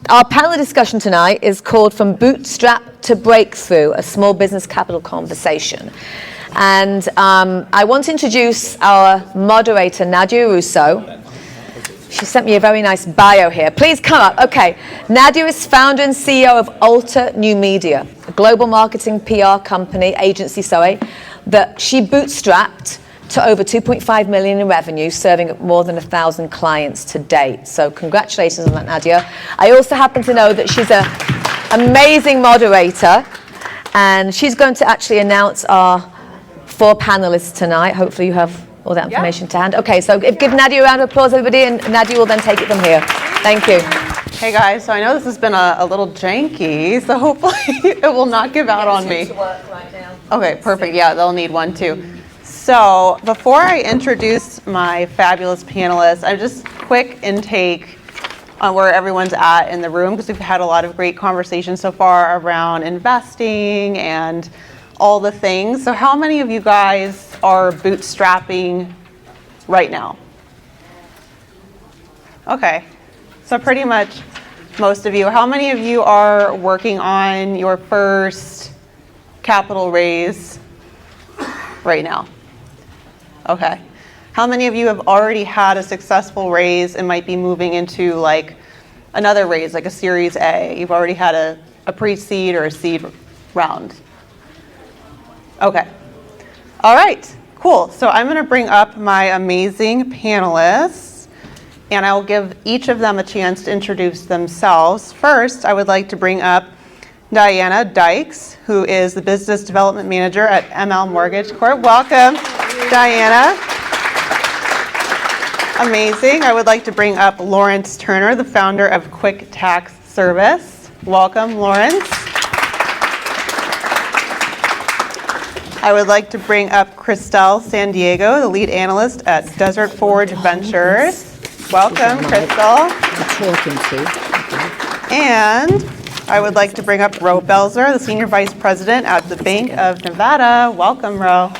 Our panel discussion tonight is called From Bootstrap to Breakthrough, a small business capital conversation. And I want to introduce our moderator, Nadya Rousseau. She sent me a very nice bio here. Please come up. Okay. Nadya is founder and CEO of Alter New Media, a global marketing PR agency, that she bootstrapped to over 2.5 million in revenue, serving more than 1,000 clients to date. So congratulations on that, Nadya. I also happen to know that she's an amazing moderator, and she's going to actually announce our 4 panelists tonight. Hopefully you have all that information to hand. Okay, so give Nadya a round of applause, everybody, and Nadya will then take it from here. Thank you. Hey guys, so I know this has been a little janky, so hopefully it will not give out on me. Okay, perfect. Yeah, they'll need one too. So before I introduce my fabulous panelists, I just quick intake on where everyone's at in the room, because we've had a lot of great conversations so far around investing and all the things. So how many of you guys are bootstrapping right now? Okay, so pretty much most of you. How many of you are working on your first capital raise right now? Okay. How many of you have already had a successful raise and might be moving into like another raise, like a Series A? You've already had a pre-seed or a seed round. Okay. All right. Cool. So I'm going to bring up my amazing panelists, and I'll give each of them a chance to introduce themselves. First, I would like to bring up Diana Dikes, who is the Business Development Manager at ML Mortgage Corp. Welcome, Diana. Amazing. I would like to bring up Lawrence Turner, the founder of Quick Tax Service. Welcome, Lawrence. I would like to bring up Christel San Diego, the lead analyst at Desert Forge Ventures. Welcome, Christel. And I would like to bring up Roe Belzer, the Senior Vice President at the Bank of Nevada. Welcome, Roe.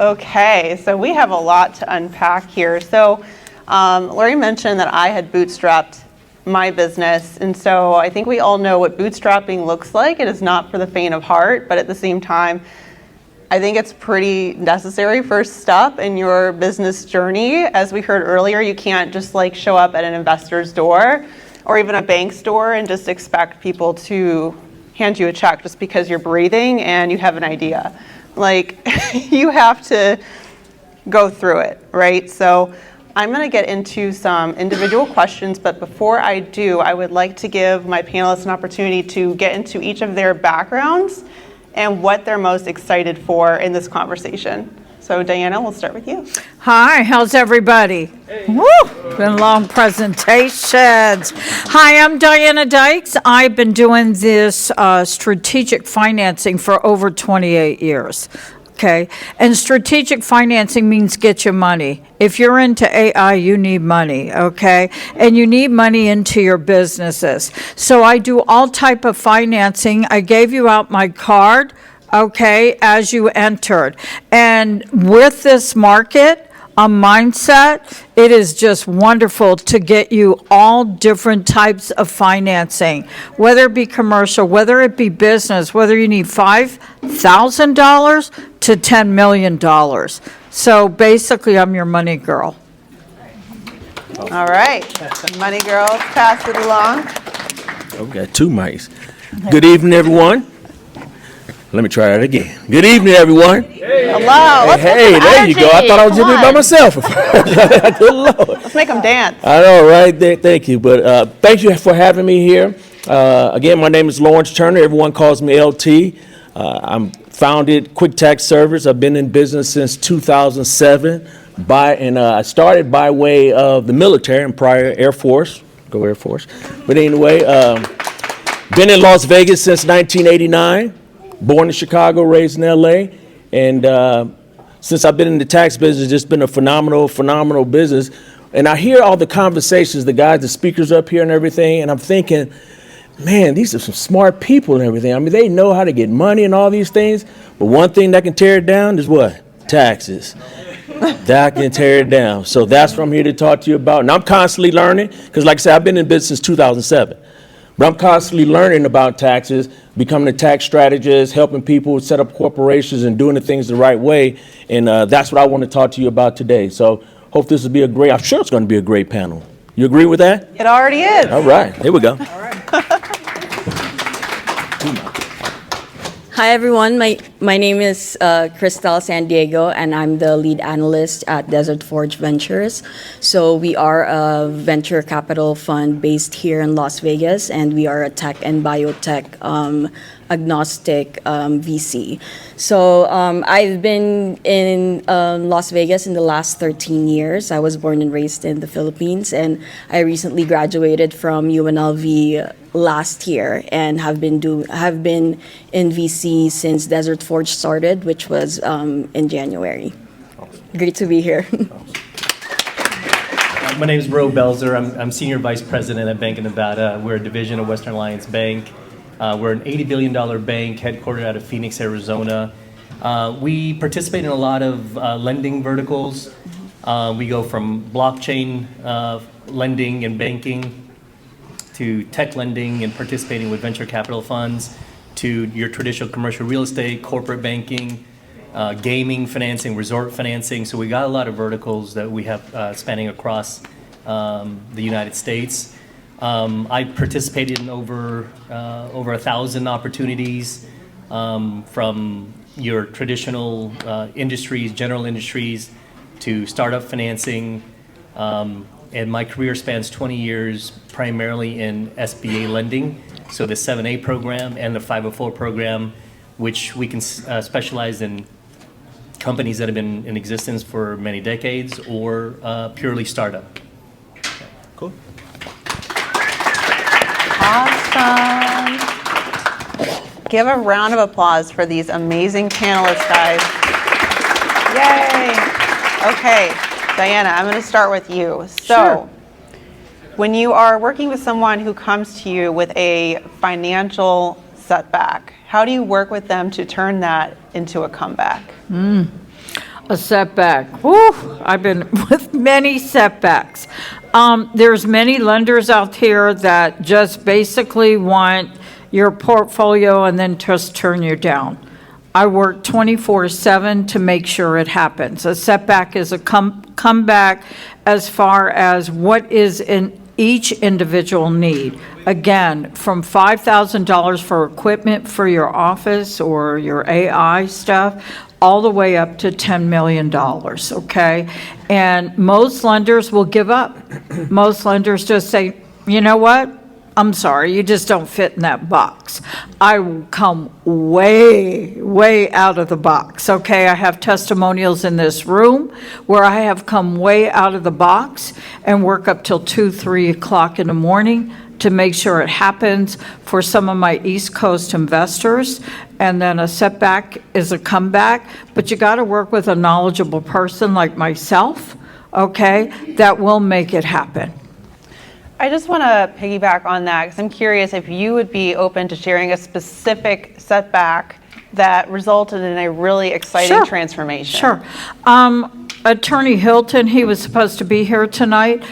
Okay, so we have a lot to unpack here. So Lori mentioned that I had bootstrapped my business, and so I think we all know what bootstrapping looks like. It is not for the faint of heart, but at the same time, I think it's pretty necessary first step in your business journey. As we heard earlier, you can't just like show up at an investor's door or even a bank's door and just expect people to hand you a check just because you're breathing and you have an idea. Like, you have to go through it, right? So I'm going to get into some individual questions, but before I do, I would like to give my panelists an opportunity to get into each of their backgrounds and what they're most excited for in this conversation. So Diana, we'll start with you. Hi, how's everybody? Hey. Woo! Been long presentations. Hi, I'm Diana Dikes. I've been doing this strategic financing for over 28 years. Okay, and strategic financing means get you money. If you're into AI, you need money, okay? And you need money into your businesses. So I do all type of financing. I gave you out my card, okay, as you entered. And with this market, a mindset, it is just wonderful to get you all different types of financing, whether it be commercial, whether it be business, whether you need $5,000 to $10 million. So basically, I'm your money girl. All right, money girls, pass it along. Oh, we got 2 mics. Good evening, everyone. Let me try that again. Good evening, everyone. Hello. Hey, there you go. I thought I was doing it by myself. Good Lord. Let's make them dance. I know, right? Thank you. But thank you for having me here. Again, my name is Lawrence Turner. Everyone calls me LT. I'm founded Quick Tax Service. I've been in business since 2007. I started by way of the military and prior Air Force. Go Air Force. But anyway, been in Las Vegas since 1989. Born in Chicago, raised in LA. And since I've been in the tax business, it's been a phenomenal business. And I hear all the conversations, the guys, the speakers up here and everything, and I'm thinking, man, these are some smart people and everything. I mean, they know how to get money and all these things, but one thing that can tear it down is what? Taxes. that can tear it down. So that's what I'm here to talk to you about. And I'm constantly learning, because like I said, I've been in business since 2007. But I'm constantly learning about taxes, becoming a tax strategist, helping people set up corporations and doing the things the right way. And that's what I want to talk to you about today. So hope this will be I'm sure it's going to be a great panel. You agree with that? It already is. All right, here we go. Hi, everyone. My name is Christel San Diego, and I'm the lead analyst at Desert Forge Ventures. So we are a venture capital fund based here in Las Vegas, and we are a tech and biotech agnostic VC. So I've been in Las Vegas in the last 13 years. I was born and raised in the Philippines, and I recently graduated from UNLV last year and have been in VC since Desert Forge started, which was in January. Great to be here. My name is Roe Belzer. I'm Senior Vice President at Bank of Nevada. We're a division of Western Alliance Bank. We're an $80 billion bank headquartered out of Phoenix, Arizona. We participate in a lot of lending verticals. We go from blockchain lending and banking to tech lending and participating with venture capital funds to your traditional commercial real estate, corporate banking, gaming financing, resort financing. So we got a lot of verticals that we have spanning across the United States. I participated in over 1,000 opportunities from your traditional industries, general industries, to startup financing. And my career spans 20 years primarily in SBA lending, so the 7A program and the 504 program, which we can specialize in companies that have been in existence for many decades or purely startup. Cool. Awesome. Give a round of applause for these amazing panelists, guys. Yay. Okay, Diana, I'm going to start with you. So, Sure. When you are working with someone who comes to you with a financial setback, how do you work with them to turn that into a comeback? A setback. Whew, I've been with many setbacks. There's many lenders out here that just basically want your portfolio and then just turn you down. I work 24/7 to make sure it happens. A setback is a comeback as far as what is in each individual need. Again, from $5,000 for equipment for your office or your AI stuff, all the way up to $10 million, okay? And most lenders will give up. Most lenders just say, you know what? I'm sorry, you just don't fit in that box. I will come way, way out of the box, okay? I have testimonials in this room where I have come way out of the box and work up till 2, 3 o'clock in the morning to make sure it happens for some of my East Coast investors. And then a setback is a comeback, but you gotta work with a knowledgeable person like myself, okay, that will make it happen. I just want to piggyback on that because I'm curious if you would be open to sharing a specific setback that resulted in a really exciting Sure. transformation. Sure. Attorney Hilton, he was supposed to be here tonight.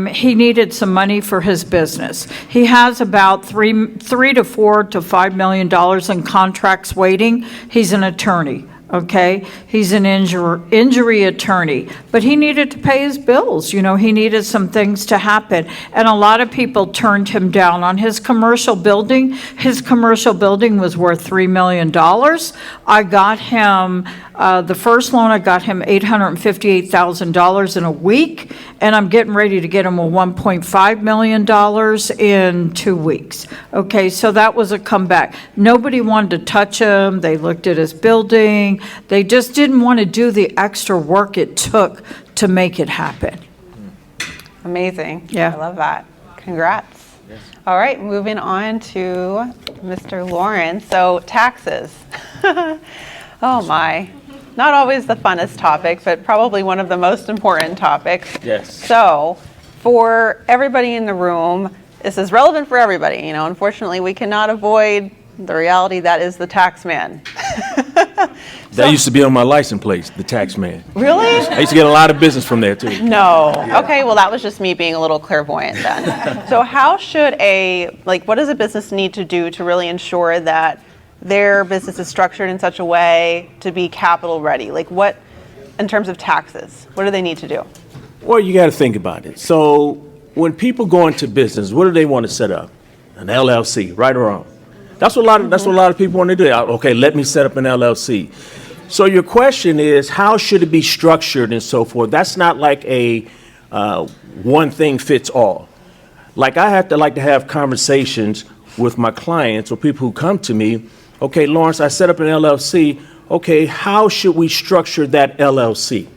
He needed some money for his business. He has about $3 to $4 to $5 million in contracts waiting. He's an attorney. Okay, he's an injury attorney, but he needed to pay his bills. You know, he needed some things to happen, and a lot of people turned him down on his commercial building. His commercial building was worth $3 million. I got him the first loan. I got him $858,000 in a week, and I'm getting ready to get him a $1.5 million in 2 weeks. Okay, so that was a comeback. Nobody wanted to touch him. They looked at his building. They just didn't want to do the extra work it took to make it happen. Amazing. Yeah. I love that. Congrats. Yes. All right, moving on to Mr. Lawrence. So taxes. Oh my. Not always the funnest topic, but probably one of the most important topics. Yes. So for everybody in the room, this is relevant for everybody. You know, unfortunately, we cannot avoid the reality, that is the tax man. That used to be on my license plate, the tax man. Really? I used to get a lot of business from there too. No. Okay, well, that was just me being a little clairvoyant then. So how should what does a business need to do to really ensure that their business is structured in such a way to be capital ready? Like what, in terms of taxes, what do they need to do? Well, you got to think about it. So when people go into business, what do they want to set up? An LLC, right or wrong? That's what a lot of people want to do. Okay, let me set up an LLC. So your question is, how should it be structured and so forth? That's not like a one thing fits all. Like I like to have conversations with my clients or people who come to me. Okay, Lawrence, I set up an LLC. Okay, how should we structure that LLC?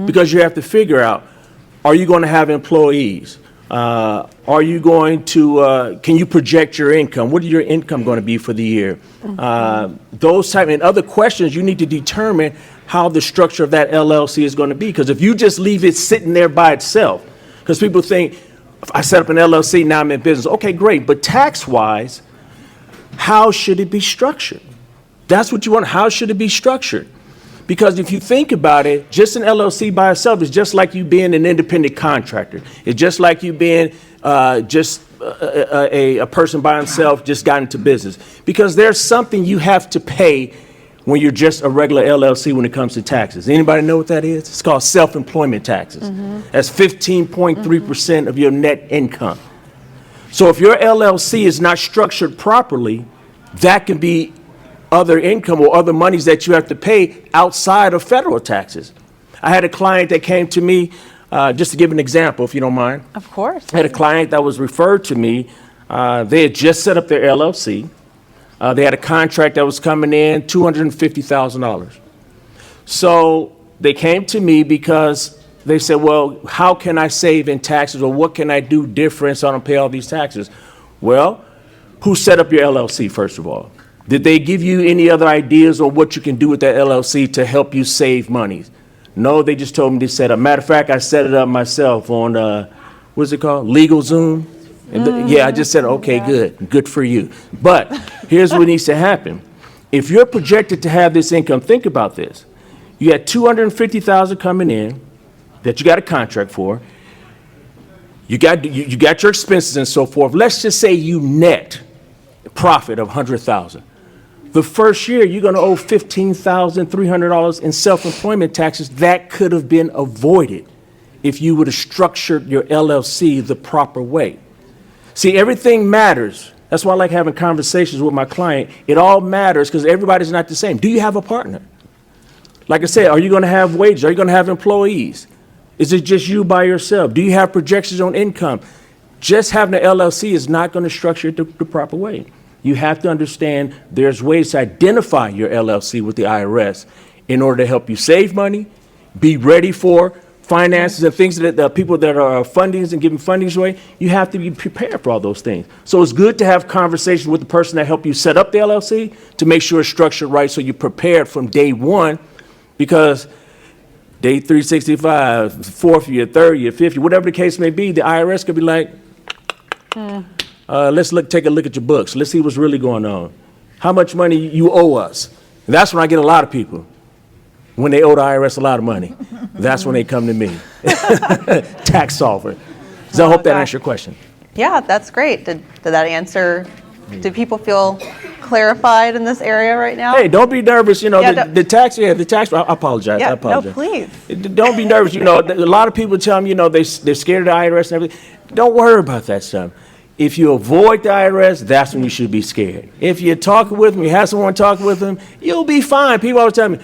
Because you have to figure out, are you going to have employees? Are you going to, can you project your income? What is your income going to be for the year? Those type and other questions, you need to determine how the structure of that LLC is going to be. Because if you just leave it sitting there by itself, because people think, if I set up an LLC, now I'm in business. Okay, great. But tax-wise, how should it be structured? That's what you want. How should it be structured? Because if you think about it, just an LLC by itself is just like you being an independent contractor. It's just like you being a person by himself just got into business. Because there's something you have to pay when you're just a regular LLC when it comes to taxes. Anybody know what that is? It's called self-employment taxes. That's 15.3% of your net income. So if your LLC is not structured properly, that can be other income or other monies that you have to pay outside of federal taxes. I had a client that came to me, just to give an example, if you don't mind. Of course. I had a client that was referred to me. They had just set up their LLC. They had a contract that was coming in, $250,000. So they came to me because they said, well, how can I save in taxes, or what can I do different so I don't pay all these taxes? Well, who set up your LLC, first of all? Did they give you any other ideas on what you can do with that LLC to help you save money? No, they just told me to set up. Matter of fact, I set it up myself on, what's it called? LegalZoom? Yeah, I just said, okay, good for you. But here's what needs to happen. If you're projected to have this income, think about this. You had $250,000 coming in that you got a contract for. You got your expenses and so forth. Let's just say you net profit of $100,000. The first year, you're going to owe $15,300 in self-employment taxes. That could have been avoided if you would have structured your LLC the proper way. See, everything matters. That's why I like having conversations with my client. It all matters because everybody's not the same. Do you have a partner? Like I said, are you going to have wages? Are you going to have employees? Is it just you by yourself? Do you have projections on income? Just having an LLC is not going to structure it the proper way. You have to understand there's ways to identify your LLC with the IRS in order to help you save money, be ready for finances and things that the people that are fundings and giving fundings away. You have to be prepared for all those things. So it's good to have conversations with the person that helped you set up the LLC to make sure it's structured right so you're prepared from day one, because day 365, fourth year, third year, fifth year, whatever the case may be, the IRS could be like, let's take a look at your books. Let's see what's really going on. How much money you owe us? And that's when I get a lot of people. When they owe the IRS a lot of money, that's when they come to me. Tax solver. So I hope that answers your question. Yeah, that's great. Did that answer? Do people feel clarified in this area right now? Hey, don't be nervous. You know, the tax. I apologize. Yeah, I apologize. no, please. Don't be nervous. You know, a lot of people tell me, you know, they're scared of the IRS and everything. Don't worry about that stuff. If you avoid the IRS, that's when you should be scared. If you're talking with them, you have someone talking with them, you'll be fine. People always tell me,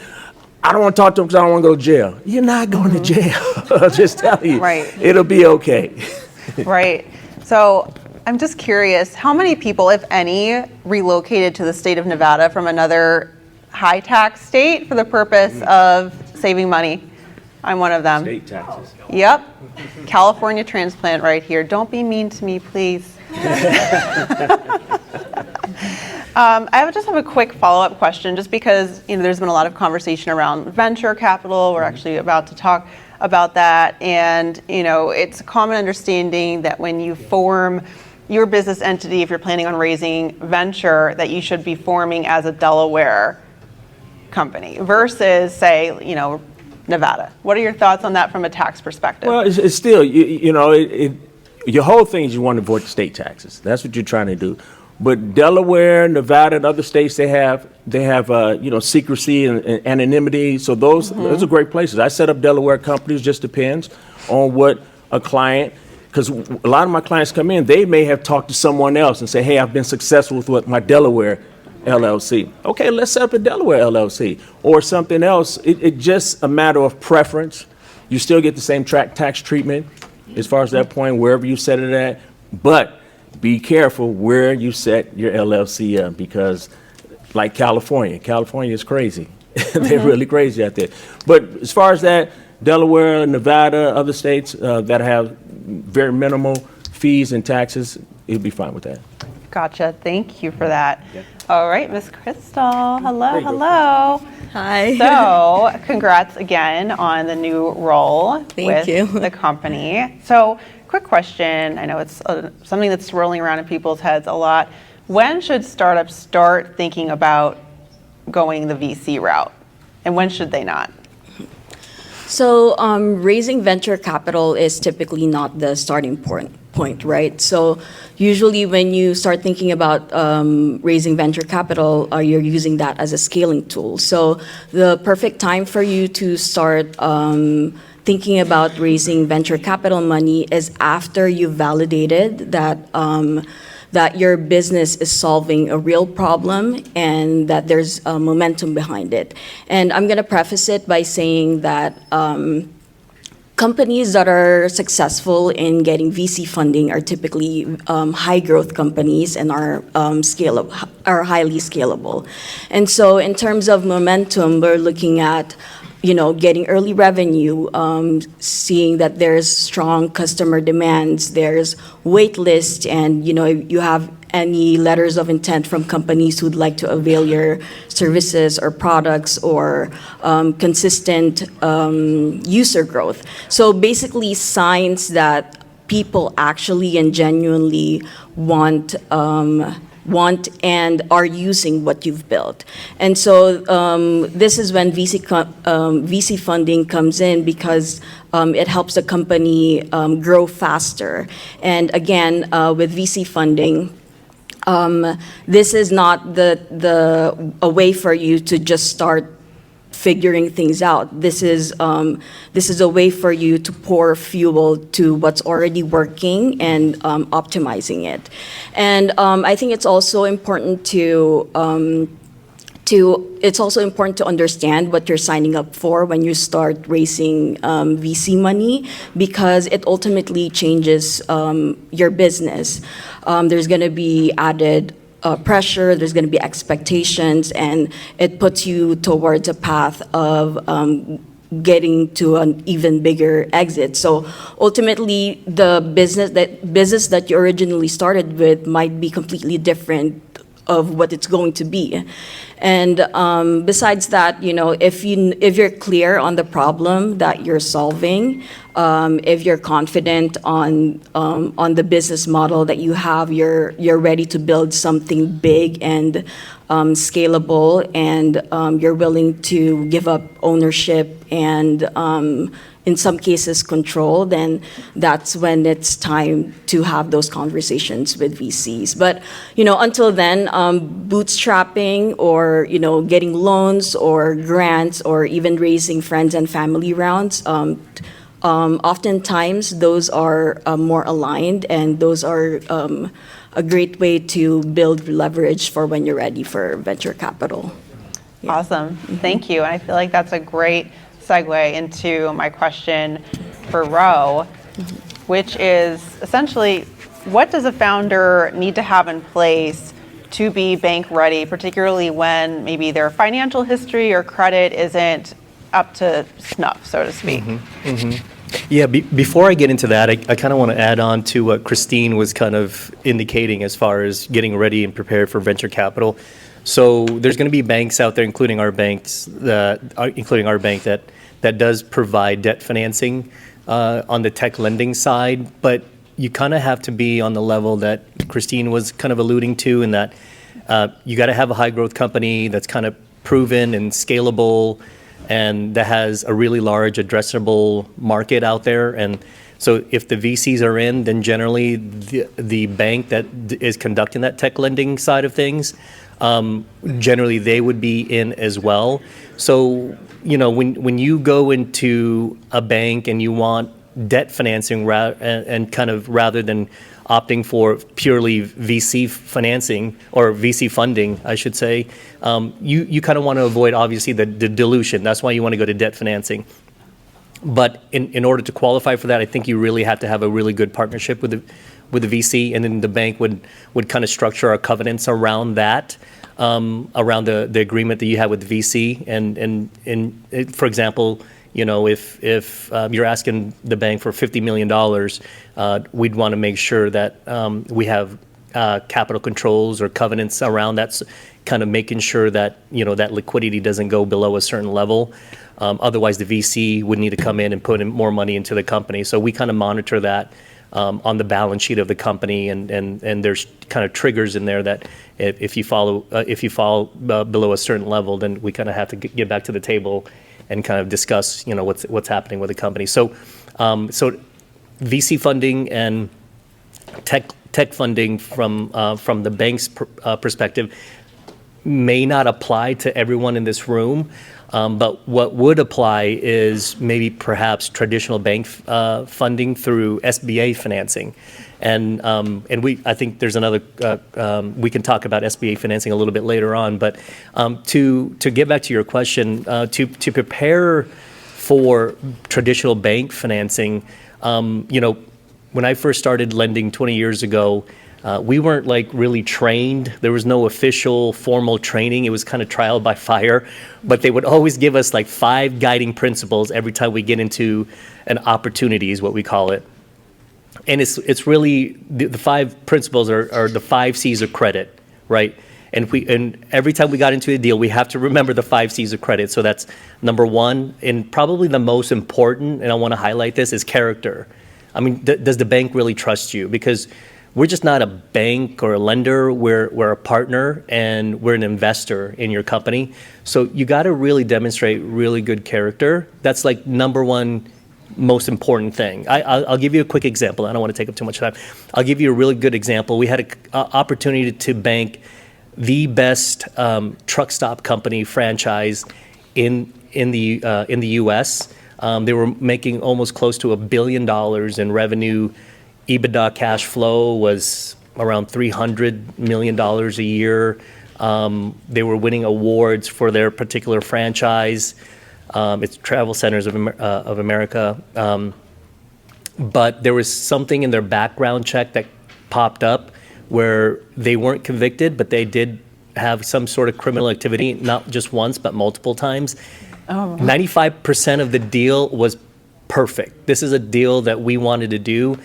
I don't want to talk to them because I don't want to go to jail. You're not going to jail. I'll just tell you. Right. It'll be okay. Right. So I'm just curious, how many people, if any, relocated to the state of Nevada from another high tax state for the purpose of saving money? I'm one of them. State taxes. Yep. California transplant right here. Don't be mean to me, please. I just have a quick follow-up question, just because there's been a lot of conversation around venture capital. We're actually about to talk about that, and it's a common understanding that when you form your business entity, if you're planning on raising venture, that you should be forming as a Delaware company versus, say, Nevada? What are your thoughts on that from a tax perspective? Well, it's still, your whole thing is you want to avoid the state taxes. That's what you're trying to do. But Delaware, Nevada, and other states, they have secrecy and anonymity. So those are great places. I set up Delaware companies. Just depends on what a client, because a lot of my clients come in, they may have talked to someone else and say, hey, I've been successful with my Delaware LLC. Okay, let's set up a Delaware LLC or something else. It's just a matter of preference. You still get the same tax treatment as far as that point, wherever you set it at. But be careful where you set your LLC up, because like California is crazy. They're really crazy out there. But as far as that, Delaware, Nevada, other states that have very minimal fees and taxes, you'll be fine with that. Gotcha. Thank you for that. Yep. All right, Ms. Christel. Hello. Hi. So, congrats again on the new role Thank you. the company. So, quick question. I know it's something that's swirling around in people's heads a lot. When should startups start thinking about going the VC route, and when should they not? So raising venture capital is typically not the starting point, right? So usually when you start thinking about raising venture capital, you're using that as a scaling tool. So the perfect time for you to start thinking about raising venture capital money is after you've validated that your business is solving a real problem and that there's momentum behind it. And I'm going to preface it by saying that companies that are successful in getting VC funding are typically high growth companies and are highly scalable. And so in terms of momentum, we're looking at getting early revenue, seeing that there's strong customer demands, there's wait list, and you have any letters of intent from companies who'd like to avail your services or products, or consistent user growth. So basically signs that people actually and genuinely want and are using what you've built. And so this is when VC funding comes in, because it helps the company grow faster. And again, with VC funding, this is not a way for you to just start figuring things out. This is a way for you to pour fuel to what's already working and optimizing it. And I think it's also important to understand what you're signing up for when you start raising VC money, because it ultimately changes your business. There's going to be added pressure, there's going to be expectations, and it puts you towards a path of getting to an even bigger exit. So ultimately, the business that you originally started with might be completely different of what it's going to be. And besides that, if you're clear on the problem that you're solving, if you're confident on the business model that you have, you're ready to build something big and scalable, and you're willing to give up ownership and in some cases control, then that's when it's time to have those conversations with VCs. But until then, bootstrapping or getting loans or grants or even raising friends and family rounds, oftentimes those are more aligned, and those are a great way to build leverage for when you're ready for venture capital. Yeah. Awesome. Thank you. And I feel like that's a great segue into my question for Roe, which is essentially, what does a founder need to have in place to be bank ready, particularly when maybe their financial history or credit isn't up to snuff, so to speak? Yeah, before I get into that, I kind of want to add on to what Christine was kind of indicating as far as getting ready and prepared for venture capital. So there's going to be banks out there, including our bank that does provide debt financing on the tech lending side. But you kind of have to be on the level that Christine was kind of alluding to, in that you got to have a high growth company that's kind of proven and scalable, and that has a really large addressable market out there. And so if the VCs are in, then generally the bank that is conducting that tech lending side of things, generally they would be in as well. So, when you go into a bank and you want debt financing and kind of rather than opting for purely VC financing or VC funding, I should say, you kind of want to avoid obviously the dilution. That's why you want to go to debt financing. But in order to qualify for that, I think you really have to have a really good partnership with the VC, and then the bank would kind of structure our covenants around that, around the agreement that you have with the VC. And for example, if you're asking the bank for $50 million, we'd want to make sure that we have capital controls or covenants around that, kind of making sure that that liquidity doesn't go below a certain level. Otherwise, the VC would need to come in and put in more money into the company. So we kind of monitor that on the balance sheet of the company, and there's kind of triggers in there that if you fall below a certain level, then we kind of have to get back to the table and kind of discuss what's happening with the company. So VC funding and tech funding from the bank's perspective may not apply to everyone in this room, but what would apply is maybe perhaps traditional bank funding through SBA financing, and I think there's another we can talk about SBA financing a little bit later on. But to get back to your question, to prepare for traditional bank financing, when I first started lending 20 years ago, we weren't really trained. There was no official formal training. It was kind of trial by fire, but they would always give us 5 guiding principles every time we get into an opportunity, is what we call it. And it's really the 5 principles are the 5 C's of credit, right? And every time we got into a deal, we have to remember the 5 C's of credit. So that's number 1, and probably the most important, and I want to highlight this, is character. I mean, does the bank really trust you? Because we're just not a bank or a lender. We're a partner, and we're an investor in your company. So you got to really demonstrate really good character. That's number 1 most important thing. I'll give you a quick example. I don't want to take up too much time. I'll give you a really good example. We had an opportunity to bank the best truck stop company franchise in the U.S. They were making almost close to $1 billion in revenue. EBITDA cash flow was around $300 million a year. They were winning awards for their particular franchise. It's Travel Centers of America. But there was something in their background check that popped up where they weren't convicted, but they did have some sort of criminal activity, not just once, but multiple times. 95% of the deal was perfect. This is a deal that we wanted to do.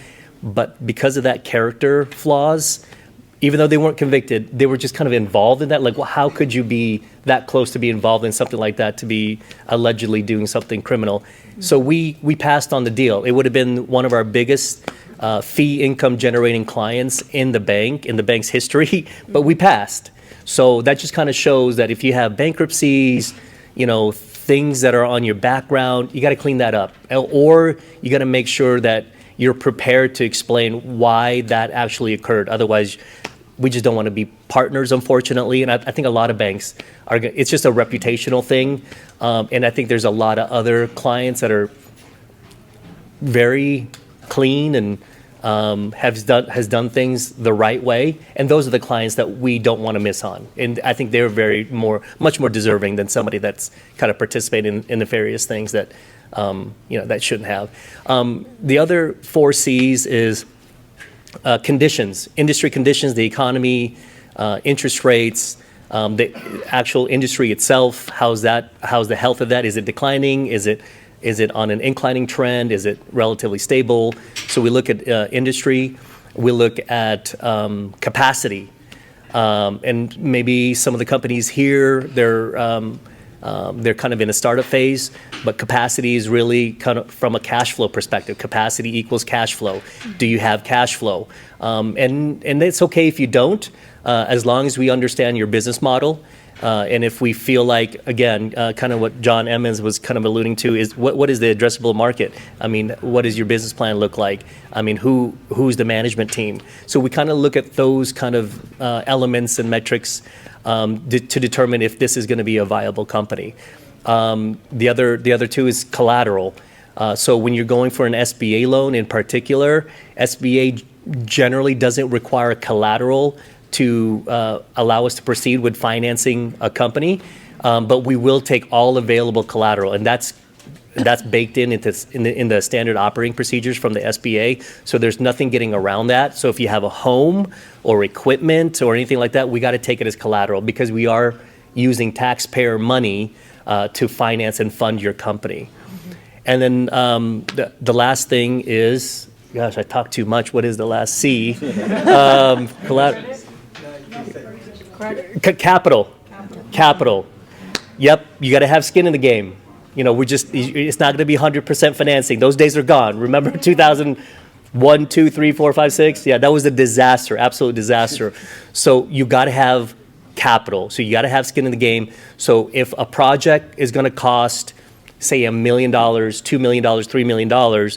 But because of that character flaws, even though they weren't convicted, they were just kind of involved in that. How could you be that close to be involved in something like that, to be allegedly doing something criminal? So we passed on the deal. It would have been one of our biggest fee income generating clients in the bank's history, but we passed. So that just kind of shows that if you have bankruptcies, things that are on your background, you got to clean that up. Or you got to make sure that you're prepared to explain why that actually occurred. Otherwise, we just don't want to be partners, unfortunately. And I think a lot of banks it's just a reputational thing. And I think there's a lot of other clients that are very clean and has done things the right way. And those are the clients that we don't want to miss on. And I think they're much more deserving than somebody that's kind of participating in nefarious things that that shouldn't have. The other 4 C's is conditions, industry conditions, the economy, interest rates, the actual industry itself. How's the health of that? Is it declining? Is it on an inclining trend? Is it relatively stable? So we look at industry. We look at capacity, and maybe some of the companies here, they're They're kind of in a startup phase, but capacity is really kind of from a cash flow perspective. Capacity equals cash flow. Do you have cash flow? And it's okay if you don't, as long as we understand your business model. And if we feel like, again, kind of what John Emmons was kind of alluding to is what is the addressable market? I mean, what does your business plan look like? I mean, who's the management team? So we kind of look at those kind of elements and metrics to determine if this is going to be a viable company. The other two is collateral. So when you're going for an SBA loan in particular, SBA generally doesn't require collateral to allow us to proceed with financing a company, but we will take all available collateral, and that's baked in the standard operating procedures from the SBA. So there's nothing getting around that. So if you have a home or equipment or anything like that, we got to take it as collateral because we are using taxpayer money to finance and fund your company. And then the last thing is, gosh, I talk too much. What is the last C? Collateral. Capital. Yep, you got to have skin in the game. You know, it's not going to be 100% financing. Those days are gone. Remember 2001, 2, 3, 4, 5, 6? Yeah, that was a disaster, absolute disaster. So you got to have capital. So you got to have skin in the game. So if a project is going to cost, say, $1 million, $2 million, $3 million,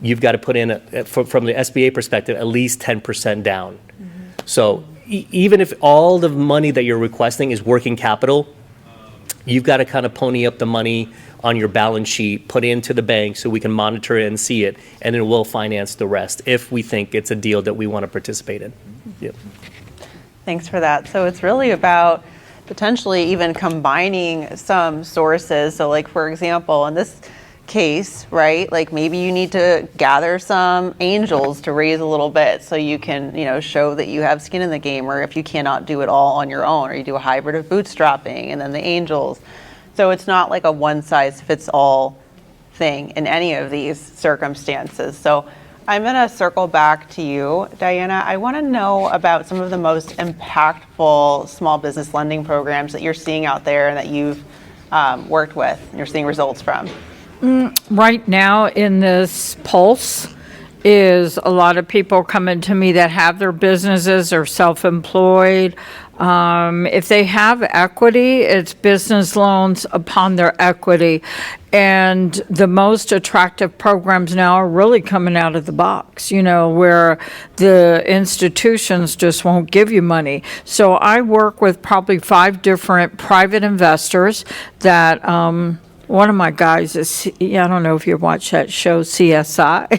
you've got to put in, from the SBA perspective, at least 10% down. So even if all the money that you're requesting is working capital, you've got to kind of pony up the money on your balance sheet, put it into the bank so we can monitor it and see it, and then we'll finance the rest if we think it's a deal that we want to participate in. Yep. Thanks for that. So it's really about potentially even combining some sources. So like, for example, in this case, right, like maybe you need to gather some angels to raise a little bit so you can, show that you have skin in the game, or if you cannot do it all on your own, or you do a hybrid of bootstrapping and then the angels. So it's not like a one size fits all thing in any of these circumstances. So I'm going to circle back to you, Diana. I want to know about some of the most impactful small business lending programs that you're seeing out there and that you've worked with and you're seeing results from. Right now in this pulse is a lot of people coming to me that have their businesses or self-employed. If they have equity, it's business loans upon their equity. And the most attractive programs now are really coming out of the box, where the institutions just won't give you money. So I work with probably 5 different private investors that one of my guys is, I don't know if you watch that show, CSI.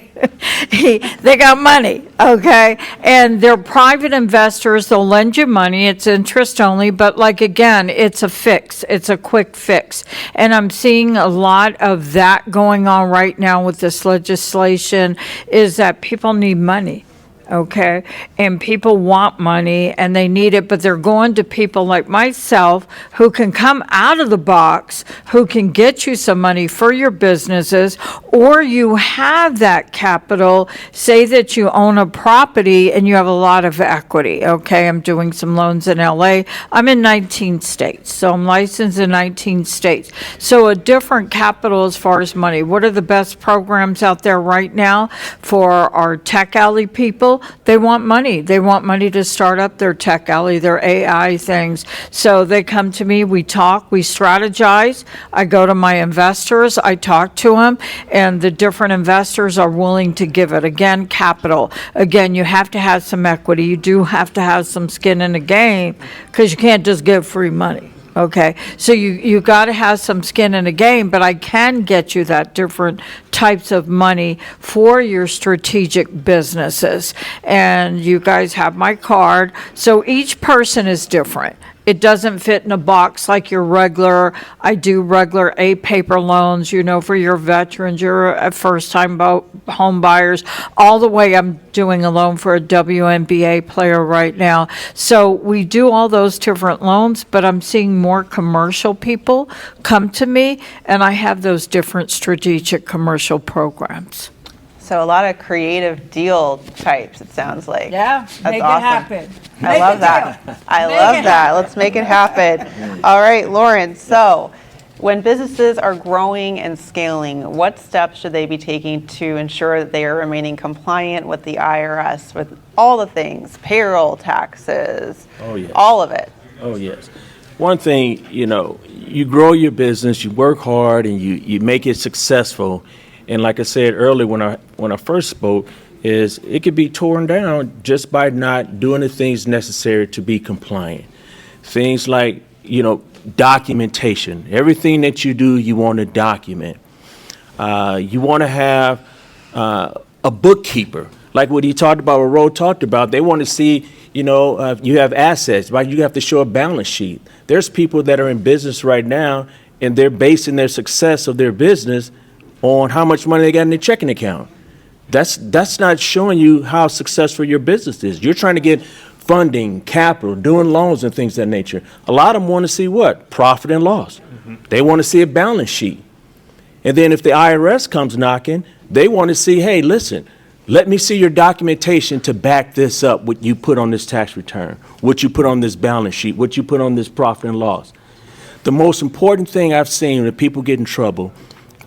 They got money, okay? And they're private investors. They'll lend you money. It's interest only, but again, it's a fix. It's a quick fix. And I'm seeing a lot of that going on right now with this legislation, is that people need money. Okay, and people want money and they need it, but they're going to people like myself who can come out of the box, who can get you some money for your businesses, or you have that capital. Say that you own a property and you have a lot of equity. Okay, I'm doing some loans in LA. I'm in 19 states, so I'm licensed in 19 states. So a different capital as far as money. What are the best programs out there right now for our tech alley people? They want money. They want money to start up their tech alley, their AI things. So they come to me, we talk, we strategize. I go to my investors, I talk to them, and the different investors are willing to give it. Again, capital. Again, you have to have some equity. You do have to have some skin in the game because you can't just give free money. Okay, so you got to have some skin in the game, but I can get you that different types of money for your strategic businesses. And you guys have my card. So each person is different. It doesn't fit in a box like your regular. I do regular paper loans, for your veterans, your first-time home buyers, all the way I'm doing a loan for a WNBA player right now. So we do all those different loans, but I'm seeing more commercial people come to me, and I have those different strategic commercial programs. So a lot of creative deal types, it sounds like. Yeah, that's make awesome. it happen. I love that. I love that. Let's make it happen. All right, Lauren. So when businesses are growing and scaling, what steps should they be taking to ensure that they are remaining compliant with the IRS, with all the things, payroll, taxes, all of it? Oh, yes. One thing, you grow your business, you work hard, and you make it successful. And like I said earlier when I first spoke, is it could be torn down just by not doing the things necessary to be compliant. Things like, documentation. Everything that you do, you want to document. You want to have a bookkeeper. Like what he talked about, what Roe talked about, they want to see, you have assets, right? You have to show a balance sheet. There's people that are in business right now, and they're basing their success of their business on how much money they got in their checking account. That's not showing you how successful your business is. You're trying to get funding, capital, doing loans and things of that nature. A lot of them want to see what? Profit and loss. They want to see a balance sheet. And then if the IRS comes knocking, they want to see, hey, listen, let me see your documentation to back this up, what you put on this tax return, what you put on this balance sheet, what you put on this profit and loss. The most important thing I've seen when people get in trouble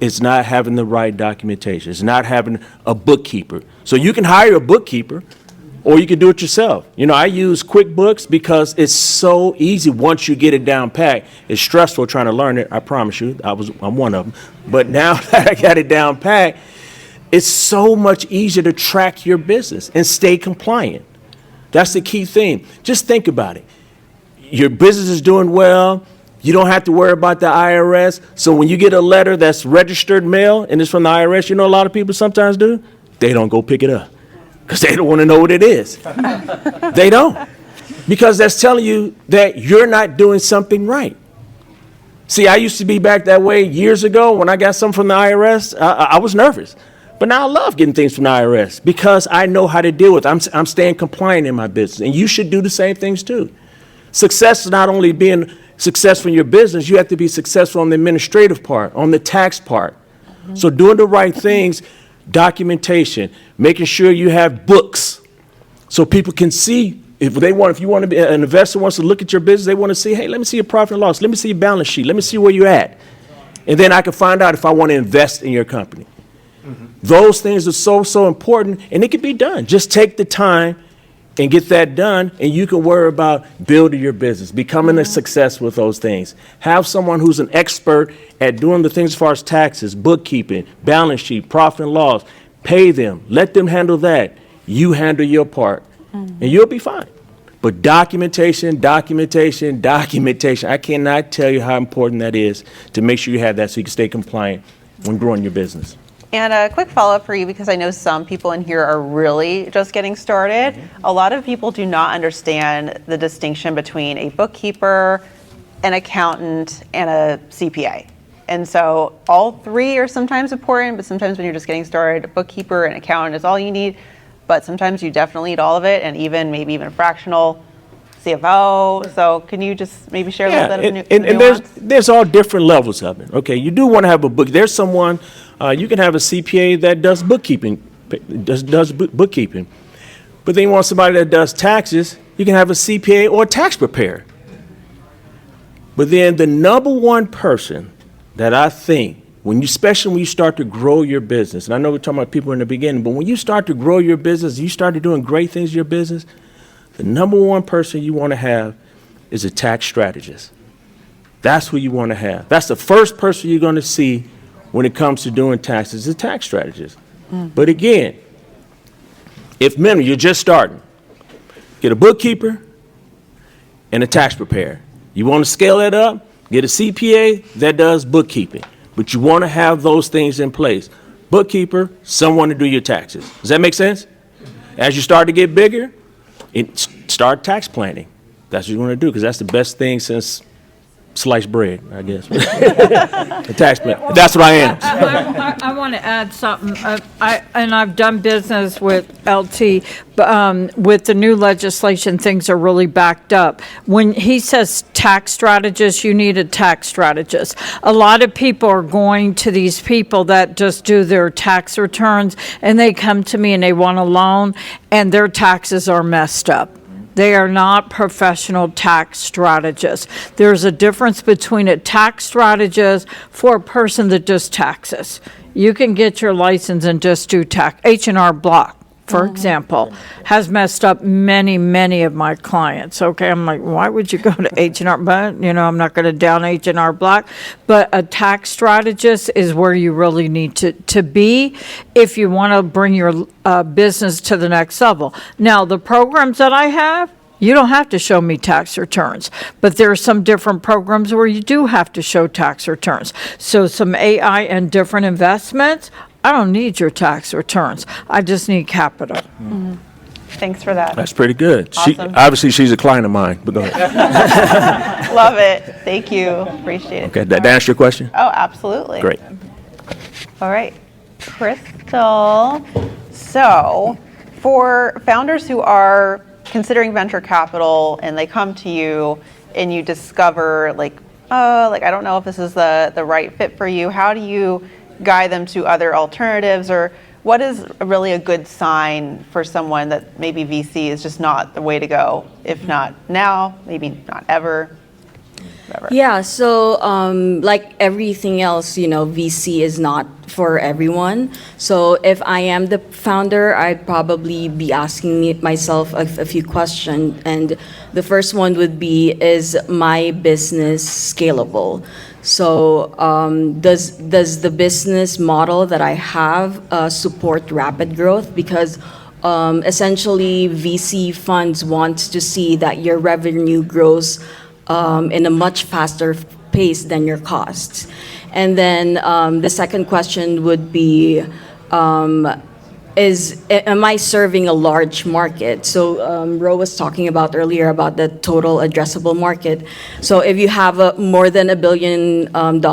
is not having the right documentation. It's not having a bookkeeper. So you can hire a bookkeeper, or you can do it yourself. I use QuickBooks because it's so easy once you get it down pat. It's stressful trying to learn it, I promise you. I'm one of them. But now that I got it down pat, it's so much easier to track your business and stay compliant. That's the key thing. Just think about it. Your business is doing well. You don't have to worry about the IRS. So when you get a letter that's registered mail and it's from the IRS, a lot of people sometimes do? They don't go pick it up because they don't want to know what it is. They don't. Because that's telling you that you're not doing something right. See, I used to be back that way years ago when I got something from the IRS. I was nervous. But now I love getting things from the IRS because I know how to deal with it. I'm staying compliant in my business. And you should do the same things too. Success is not only being successful in your business, you have to be successful on the administrative part, on the tax part. So doing the right things, documentation, making sure you have books so people can see if you want to be an investor wants to look at your business, they want to see, hey, let me see your profit and loss. Let me see your balance sheet. Let me see where you're at. And then I can find out if I want to invest in your company. Those things are so important, and it can be done. Just take the time and get that done, and you can worry about building your business, becoming a success with those things. Have someone who's an expert at doing the things as far as taxes, bookkeeping, balance sheet, profit and loss. Pay them. Let them handle that. You handle your part, and you'll be fine. But documentation. I cannot tell you how important that is to make sure you have that so you can stay compliant when growing your business. And a quick follow-up for you, because I know some people in here are really just getting started. A lot of people do not understand the distinction between a bookkeeper, an accountant, and a CPA. And so all three are sometimes important, but sometimes when you're just getting started, a bookkeeper and accountant is all you need. But sometimes you definitely need all of it, and maybe even a fractional CFO. So can you just maybe share a little bit of nuance? There's all different levels of it. Okay, you do want to have a book. There's someone, you can have a CPA that does bookkeeping, bookkeeping. But then you want somebody that does taxes, you can have a CPA or a tax preparer. But then the number one person that I think, especially when you start to grow your business, and I know we're talking about people in the beginning, but when you start to grow your business, you start doing great things in your business, the number one person you want to have is a tax strategist. That's who you want to have. That's the first person you're going to see when it comes to doing taxes, is a tax strategist. But again, if you're just starting, get a bookkeeper and a tax preparer. You want to scale that up, get a CPA that does bookkeeping. But you want to have those things in place. Bookkeeper, someone to do your taxes. Does that make sense? As you start to get bigger, start tax planning. That's what you want to do, because that's the best thing since sliced bread, I guess. The tax plan. That's what I am. I want to add something. I've done business with LT, but with the new legislation, things are really backed up. When he says tax strategist, you need a tax strategist. A lot of people are going to these people that just do their tax returns, and they come to me and they want a loan, and their taxes are messed up. They are not professional tax strategists. There's a difference between a tax strategist for a person that does taxes. You can get your license and just do tax. H&R Block, for example, has messed up many of my clients. Okay, I'm like, why would you go to H&R? But, I'm not going to down H&R Block. But a tax strategist is where you really need to be if you want to bring your business to the next level. Now, the programs that I have, you don't have to show me tax returns, but there are some different programs where you do have to show tax returns. So some AI and different investments, I don't need your tax returns. I just need capital. Thanks for that. That's pretty good. Awesome. Obviously, she's a client of mine, but go ahead. Love it. Thank you. Appreciate it. Okay, that answer your question? Oh, absolutely. Great. All right, Christel. So, for founders who are considering venture capital and they come to you and you discover I don't know if this is the right fit for you, how do you guide them to other alternatives, or what is really a good sign for someone that maybe VC is just not the way to go, if not now, maybe not ever? Whatever. Yeah, so like everything else, VC is not for everyone. So if I am the founder, I'd probably be asking myself a few questions. And the first one would be, is my business scalable? So does the business model that I have support rapid growth? Because essentially VC funds want to see that your revenue grows in a much faster pace than your costs. And then the second question would be, am I serving a large market? So Roe was talking about earlier about the total addressable market. So if you have more than $1 billion of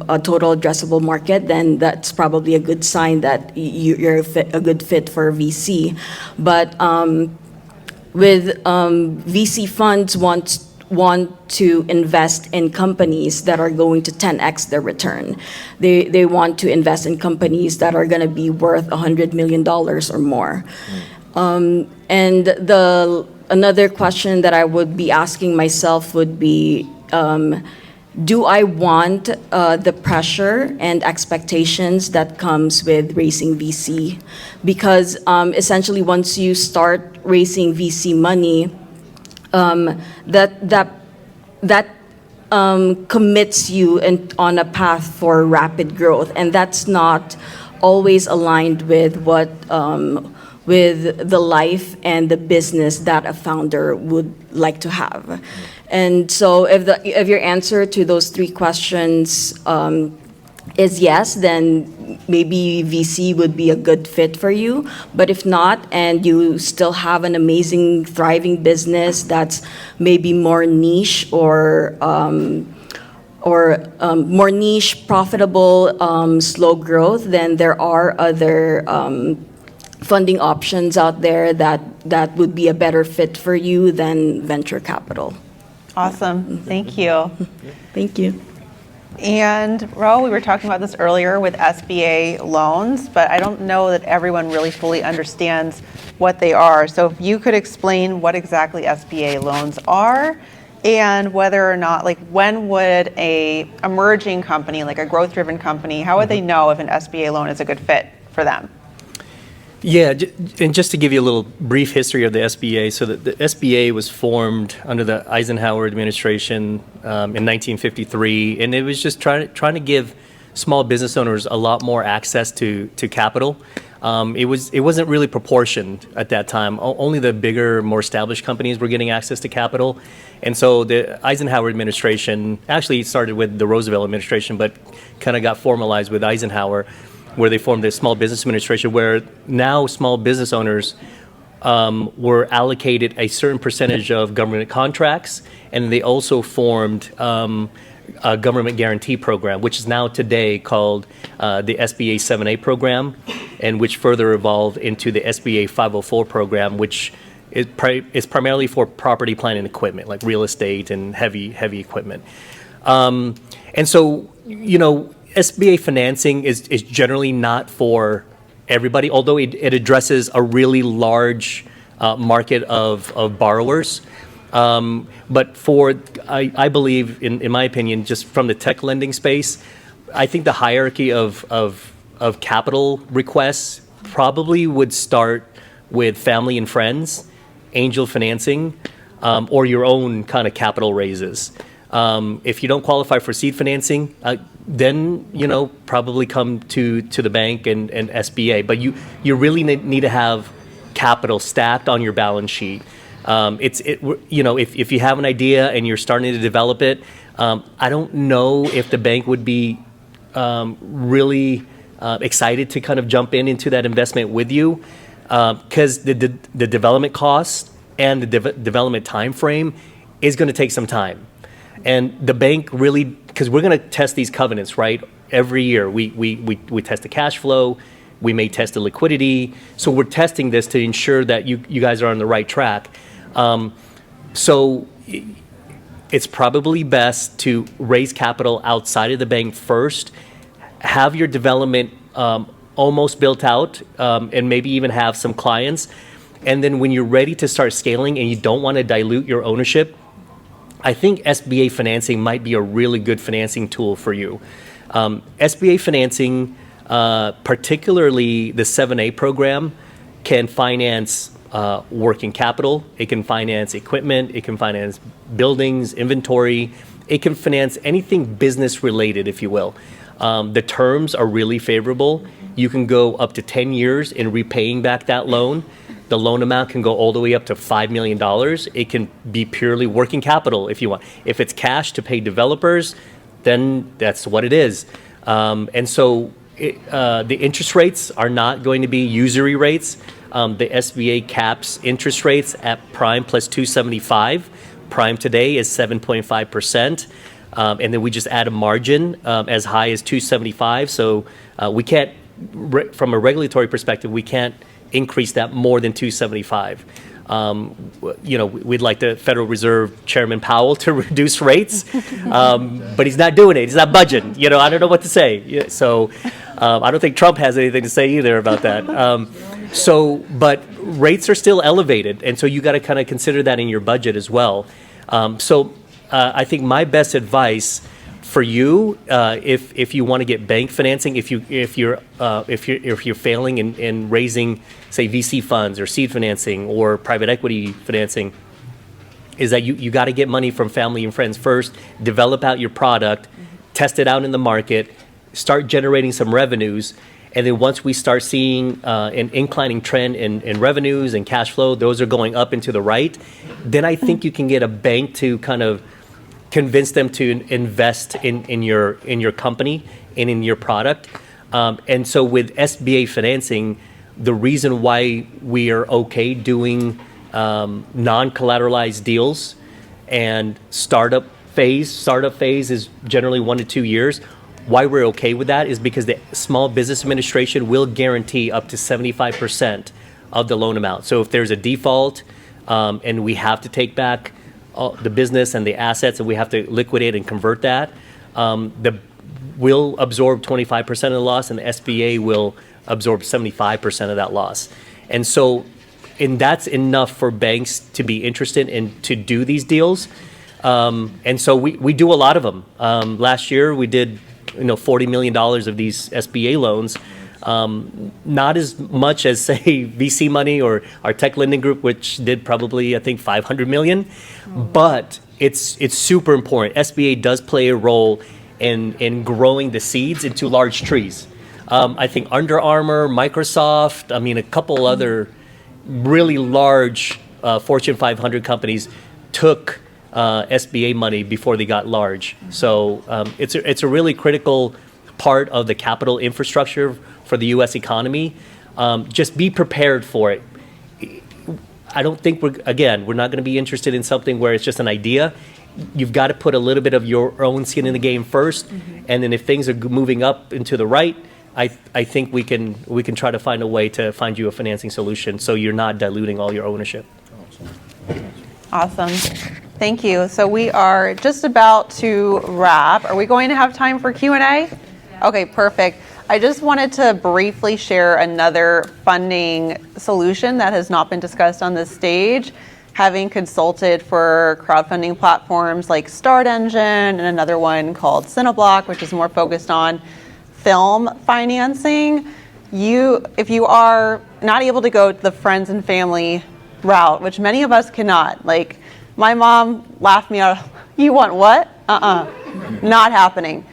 a total addressable market, then that's probably a good sign that you're a good fit for VC. But with VC funds want to invest in companies that are going to 10x their return. They want to invest in companies that are going to be worth $100 million or more. And another question that I would be asking myself would be, do I want the pressure and expectations that comes with raising VC? Because essentially once you start raising VC money, that commits you on a path for rapid growth, and that's not always aligned with what with the life and the business that a founder would like to have. And so if your answer to those three questions is yes, then maybe VC would be a good fit for you. But if not, and you still have an amazing, thriving business that's maybe more niche or more niche, profitable, slow growth, then there are other funding options out there that would be a better fit for you than venture capital. Awesome. Thank you. Thank you. And Ro, we were talking about this earlier with SBA loans, but I don't know that everyone really fully understands what they are. So if you could explain what exactly SBA loans are and whether or not, when would a emerging company, like a growth-driven company, how would they know if an SBA loan is a good fit for them? Yeah, and just to give you a little brief history of the SBA, so the SBA was formed under the Eisenhower administration in 1953, and it was just trying to give small business owners a lot more access to capital. It wasn't really proportioned at that time. Only the bigger, more established companies were getting access to capital, and so the Eisenhower administration actually started with the Roosevelt administration, but kind of got formalized with Eisenhower, where they formed the Small Business Administration, where now small business owners were allocated a certain percentage of government contracts, and they also formed a government guarantee program, which is now today called the SBA 7A program, and which further evolved into the SBA 504 program, which is primarily for property, plant, and equipment, like real estate and heavy equipment. And so, SBA financing is generally not for everybody, although it addresses a really large market of borrowers. But I believe, in my opinion, just from the tech lending space, I think the hierarchy of capital requests probably would start with family and friends, angel financing, or your own kind of capital raises. If you don't qualify for seed financing, then probably come to the bank and SBA. But you really need to have capital stacked on your balance sheet. If you have an idea and you're starting to develop it, I don't know if the bank would be really excited to kind of jump into that investment with you, because the development cost and the development time frame is going to take some time. And the bank really, because we're going to test these covenants, right? Every year we test the cash flow, we may test the liquidity. So we're testing this to ensure that you guys are on the right track. So it's probably best to raise capital outside of the bank first, have your development almost built out, and maybe even have some clients. And then when you're ready to start scaling and you don't want to dilute your ownership, I think SBA financing might be a really good financing tool for you. SBA financing, particularly the 7A program, can finance working capital, it can finance equipment, it can finance buildings, inventory, it can finance anything business related, if you will. The terms are really favorable. You can go up to 10 years in repaying back that loan. The loan amount can go all the way up to $5 million. It can be purely working capital if you want. If it's cash to pay developers, then that's what it is. And so the interest rates are not going to be usury rates. The SBA caps interest rates at prime plus 275. Prime today is 7.5%. And then we just add a margin as high as 275. So we can't, from a regulatory perspective, we can't increase that more than 275. We'd like the Federal Reserve Chairman Powell to reduce rates, but he's not doing it. He's not budging. I don't know what to say. So I don't think Trump has anything to say either about that. But rates are still elevated, and so you got to kind of consider that in your budget as well. I think my best advice for you, if you want to get bank financing, if you're failing in raising, say, VC funds or seed financing or private equity financing, is that you got to get money from family and friends first, develop out your product, test it out in the market, start generating some revenues, and then once we start seeing an inclining trend in revenues and cash flow, those are going up and to the right, then I think you can get a bank to kind of convince them to invest in your company and in your product. And so with SBA financing, the reason why we are okay doing non-collateralized deals and startup phase is generally 1 to 2 years. Why we're okay with that is because the Small Business Administration will guarantee up to 75% of the loan amount. So if there's a default and we have to take back the business and the assets and we have to liquidate and convert that, we'll absorb 25% of the loss and the SBA will absorb 75% of that loss. And so, that's enough for banks to be interested in to do these deals. And so we do a lot of them. Last year we did $40 million of these SBA loans. Not as much as, say, VC money or our tech lending group, which did probably, I think, 500 million. But it's super important. SBA does play a role in growing the seeds into large trees. I think Under Armour, Microsoft, a couple other really large Fortune 500 companies took SBA money before they got large. So it's a really critical part of the capital infrastructure for the U.S. economy. Just be prepared for it. I don't think we're not going to be interested in something where it's just an idea. You've got to put a little bit of your own skin in the game first, and then if things are moving up and to the right, I think we can try to find a way to find you a financing solution so you're not diluting all your ownership. Awesome. Thank you. So we are just about to wrap. Are we going to have time for Q&A? Okay, perfect. I just wanted to briefly share another funding solution that has not been discussed on this stage. Having consulted for crowdfunding platforms like Start Engine and another one called Cineblock, which is more focused on film financing, if you are not able to go the friends and family route, which many of us cannot, like my mom laughed me out, you want what? Not happening.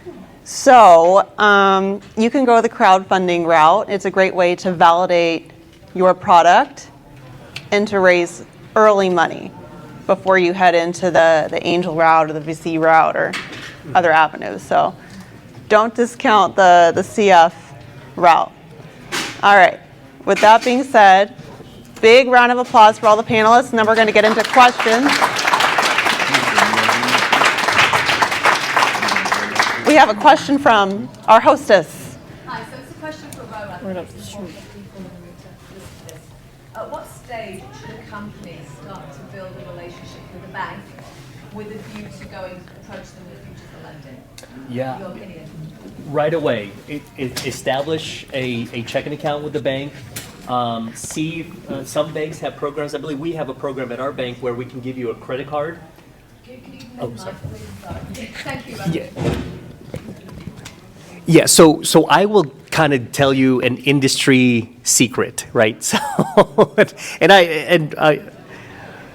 So you can go the crowdfunding route. It's a great way to validate your product and to raise early money before you head into the angel route or the VC route or other avenues. So don't discount the CF route. All right, with that being said, big round of applause for all the panelists, and then we're going to get into questions. We have a question from our hostess. Hi, so it's a question for Roe. Right up the street. At what stage should a company start to build a relationship with a bank with a view to going to approach them in the future for lending? Yeah. Your opinion? Right away, establish a checking account with the bank. See, some banks have programs. I believe we have a program at our bank where we can give you a credit card. Can you Oh, sorry. Thank you. Yeah. Yeah, so I will kind of tell you an industry secret, right? So, and I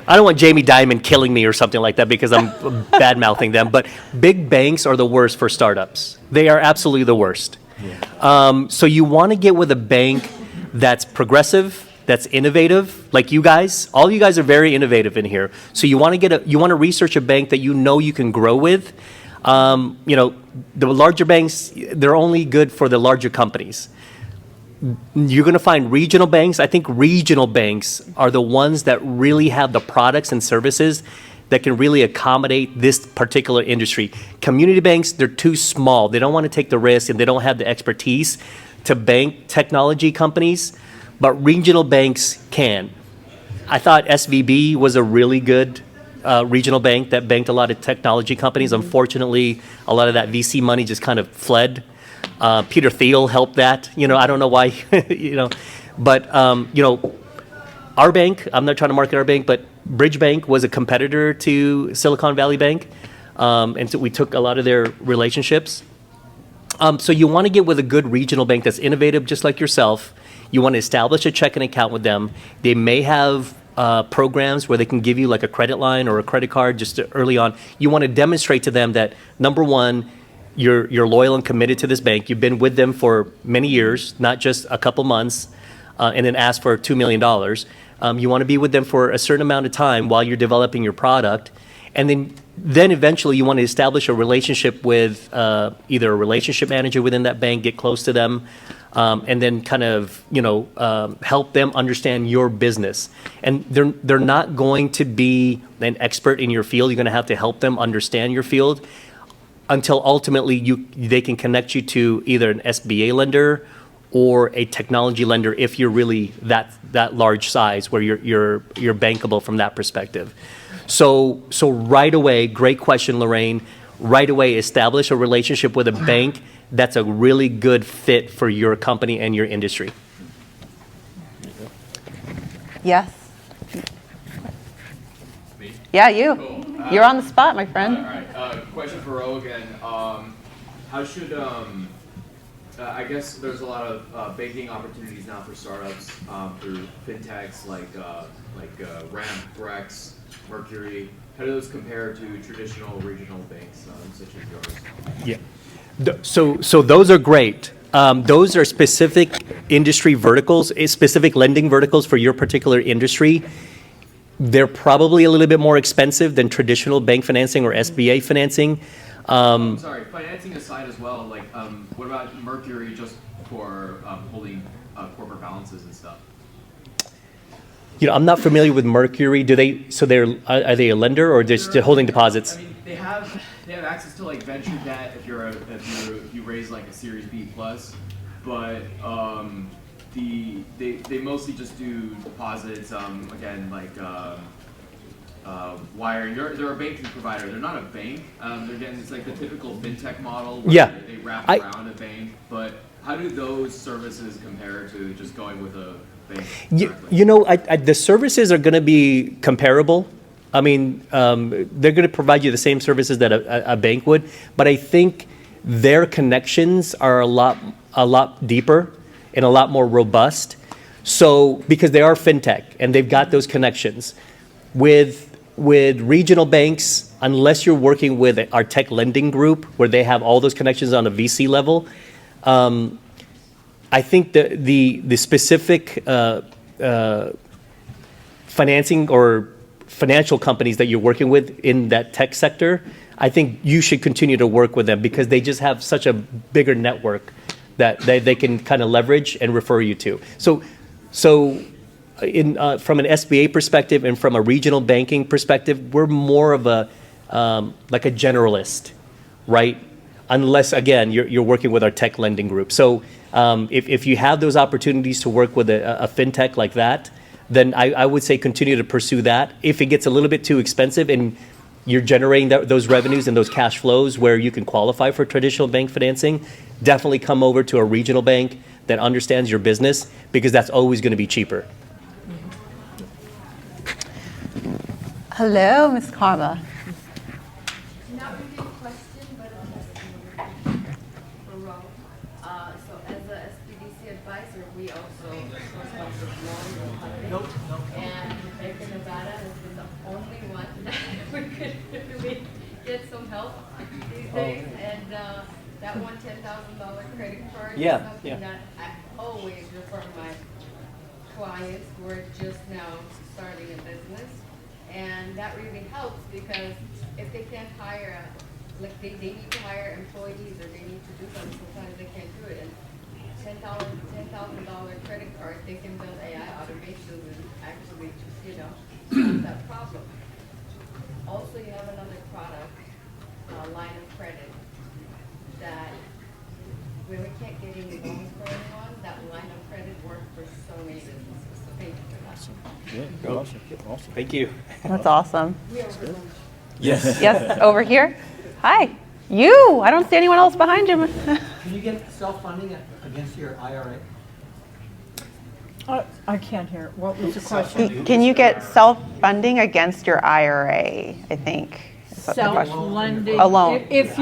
don't want Jamie Dimon killing me or something like that because I'm bad mouthing them. But big banks are the worst for startups. They are absolutely the worst. Yeah. So you want to get with a bank that's progressive, that's innovative, like you guys. All you guys are very innovative in here. So you want to research a bank that you know you can grow with. The larger banks, they're only good for the larger companies. You're going to find regional banks. I think regional banks are the ones that really have the products and services that can really accommodate this particular industry. Community banks, they're too small. They don't want to take the risk and they don't have the expertise to bank technology companies, but regional banks can. I thought SVB was a really good regional bank that banked a lot of technology companies. Unfortunately, a lot of that VC money just kind of fled. Peter Thiel helped that. I don't know why, but our bank, I'm not trying to market our bank, but Bridge Bank was a competitor to Silicon Valley Bank. And so we took a lot of their relationships. So you want to get with a good regional bank that's innovative, just like yourself. You want to establish a checking account with them. They may have programs where they can give you like a credit line or a credit card just early on. You want to demonstrate to them that, number one, you're loyal and committed to this bank. You've been with them for many years, not just a couple months, and then ask for $2 million. You want to be with them for a certain amount of time while you're developing your product. And then eventually you want to establish a relationship with either a relationship manager within that bank, get close to them, and then kind of, help them understand your business. And they're not going to be an expert in your field. You're going to have to help them understand your field until ultimately they can connect you to either an SBA lender or a technology lender if you're really that large size where you're bankable from that perspective. So right away, great question, Lorraine. Right away, establish a relationship with a bank that's a really good fit for your company and your industry. Yes. Me? Yeah, you. Cool. You're on the spot, my friend. All right. Question for Roe again. How should I guess there's a lot of banking opportunities now for startups through fintechs like Ramp, Brex, Mercury. How do those compare to traditional regional banks such as yours? Yeah. So those are great. Those are specific industry verticals, specific lending verticals for your particular industry. They're probably a little bit more expensive than traditional bank financing or SBA financing. Sorry, financing aside as well, what about Mercury just for holding corporate balances and stuff? I'm not familiar with Mercury. Are they a lender or just holding deposits? I mean, they have access to venture debt if you raise a Series B plus, but they mostly just do deposits. Wiring. They're a banking provider. They're not a bank. It's like the typical fintech model where they wrap around a bank. But how do those services compare to just going with a bank You, directly? you know, the services are going to be comparable. I mean, they're going to provide you the same services that a bank would, but I think their connections are a lot deeper and a lot more robust. So, because they are fintech and they've got those connections. With regional banks, unless you're working with our tech lending group where they have all those connections on a VC level, I think the specific financing or financial companies that you're working with in that tech sector, I think you should continue to work with them because they just have such a bigger network that they can kind of leverage and refer you to. So from an SBA perspective and from a regional banking perspective, we're more of a like a generalist, right? Unless, again, you're working with our tech lending group. So if you have those opportunities to work with a fintech like that, then I would say continue to pursue that. If it gets a little bit too expensive and you're generating those revenues and those cash flows where you can qualify for traditional bank financing, definitely come over to a regional bank that understands your business because that's always going to be cheaper. Hello, Ms. Karma. Not really a question, but a testimony for Roe. So as a SBDC advisor, we also co-sponsor loans. And Bank of Nevada has been the only one that we could really get some help these days. And that one $10,000 credit card is something that I always refer my clients who are just now starting a business. And that really helps because if they can't hire, like they need to hire employees or they need to do something, sometimes they can't do it. And $10,000 credit card, they can build AI automations and actually just, solve that problem. Also, you have another product, line of credit, that when we can't get any loans for anyone, that line of credit works for so many businesses. So thank you for that. Awesome. Thank you. That's awesome. Yes. Yes, over here. Hi. You. I don't see anyone else behind you. Can you get self-funding against your IRA? I can't hear. What was the question? Can you get self-funding against your IRA, I think? is what the question- Self-lending. A loan. If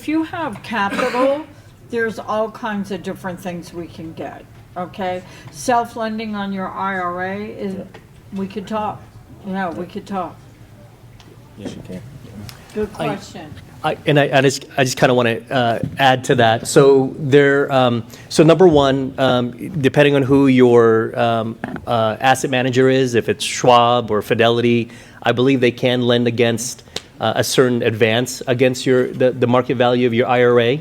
you have capital, there's all kinds of different things we can get, okay? Self-lending on your IRA is, we could talk. Yeah, we could talk. Yes, you can. Good question. I just kind of want to add to that. So so number one, depending on who your asset manager is, if it's Schwab or Fidelity, I believe they can lend against a certain advance against the market value of your IRA.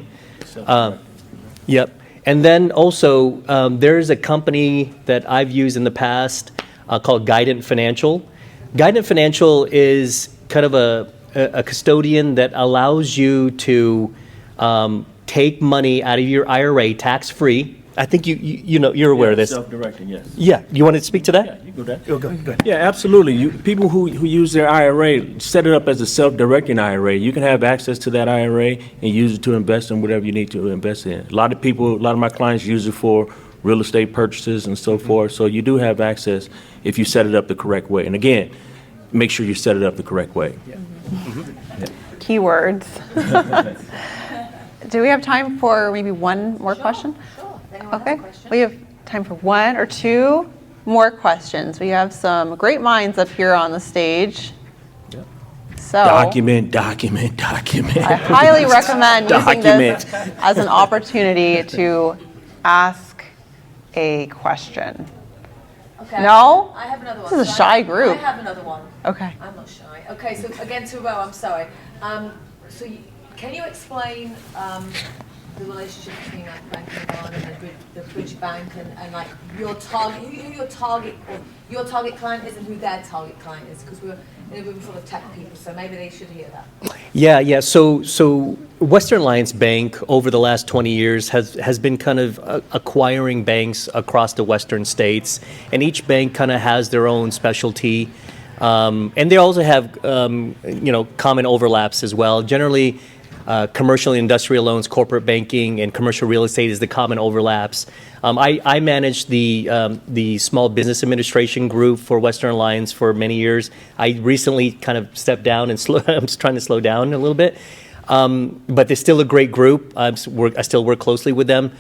Yep. And then also, there's a company that I've used in the past called Guidant Financial. Guidant Financial is kind of a custodian that allows you to take money out of your IRA tax-free. I think you're aware of this. Self-directing, yes. Yeah. You want to speak to that? Yeah, you go there. Go ahead. Yeah, absolutely. People who use their IRA, set it up as a self-directing IRA. You can have access to that IRA and use it to invest in whatever you need to invest in. A lot of my clients use it for real estate purchases and so forth. So you do have access if you set it up the correct way. And again, make sure you set it up the correct way. Yeah. Keywords. Do we have time for maybe one more question? Sure. Okay. We have time for one or two more questions. We have some great minds up here on the stage. Yep. So Document. I highly recommend using this Document. as an opportunity to ask a question. Okay. No? I have another one. This is a So shy group. I have another one. Okay. I'm not shy. Okay, so again to Roe, I'm sorry. Can you explain the relationship between like Bank of Nevada and the Bridge Bank and like your target, who your target or your target client is and who their target client is? Because we're in a room full of tech people, so maybe they should hear that. Yeah. So Western Alliance Bank over the last 20 years has been kind of acquiring banks across the western states, and each bank kind of has their own specialty, and they also have common overlaps as well. Generally, commercial and industrial loans, corporate banking, and commercial real estate is the common overlaps. I managed the Small Business Administration group for Western Alliance for many years. I recently kind of stepped down and I'm just trying to slow down a little bit. But they're still a great group. I still work closely with them.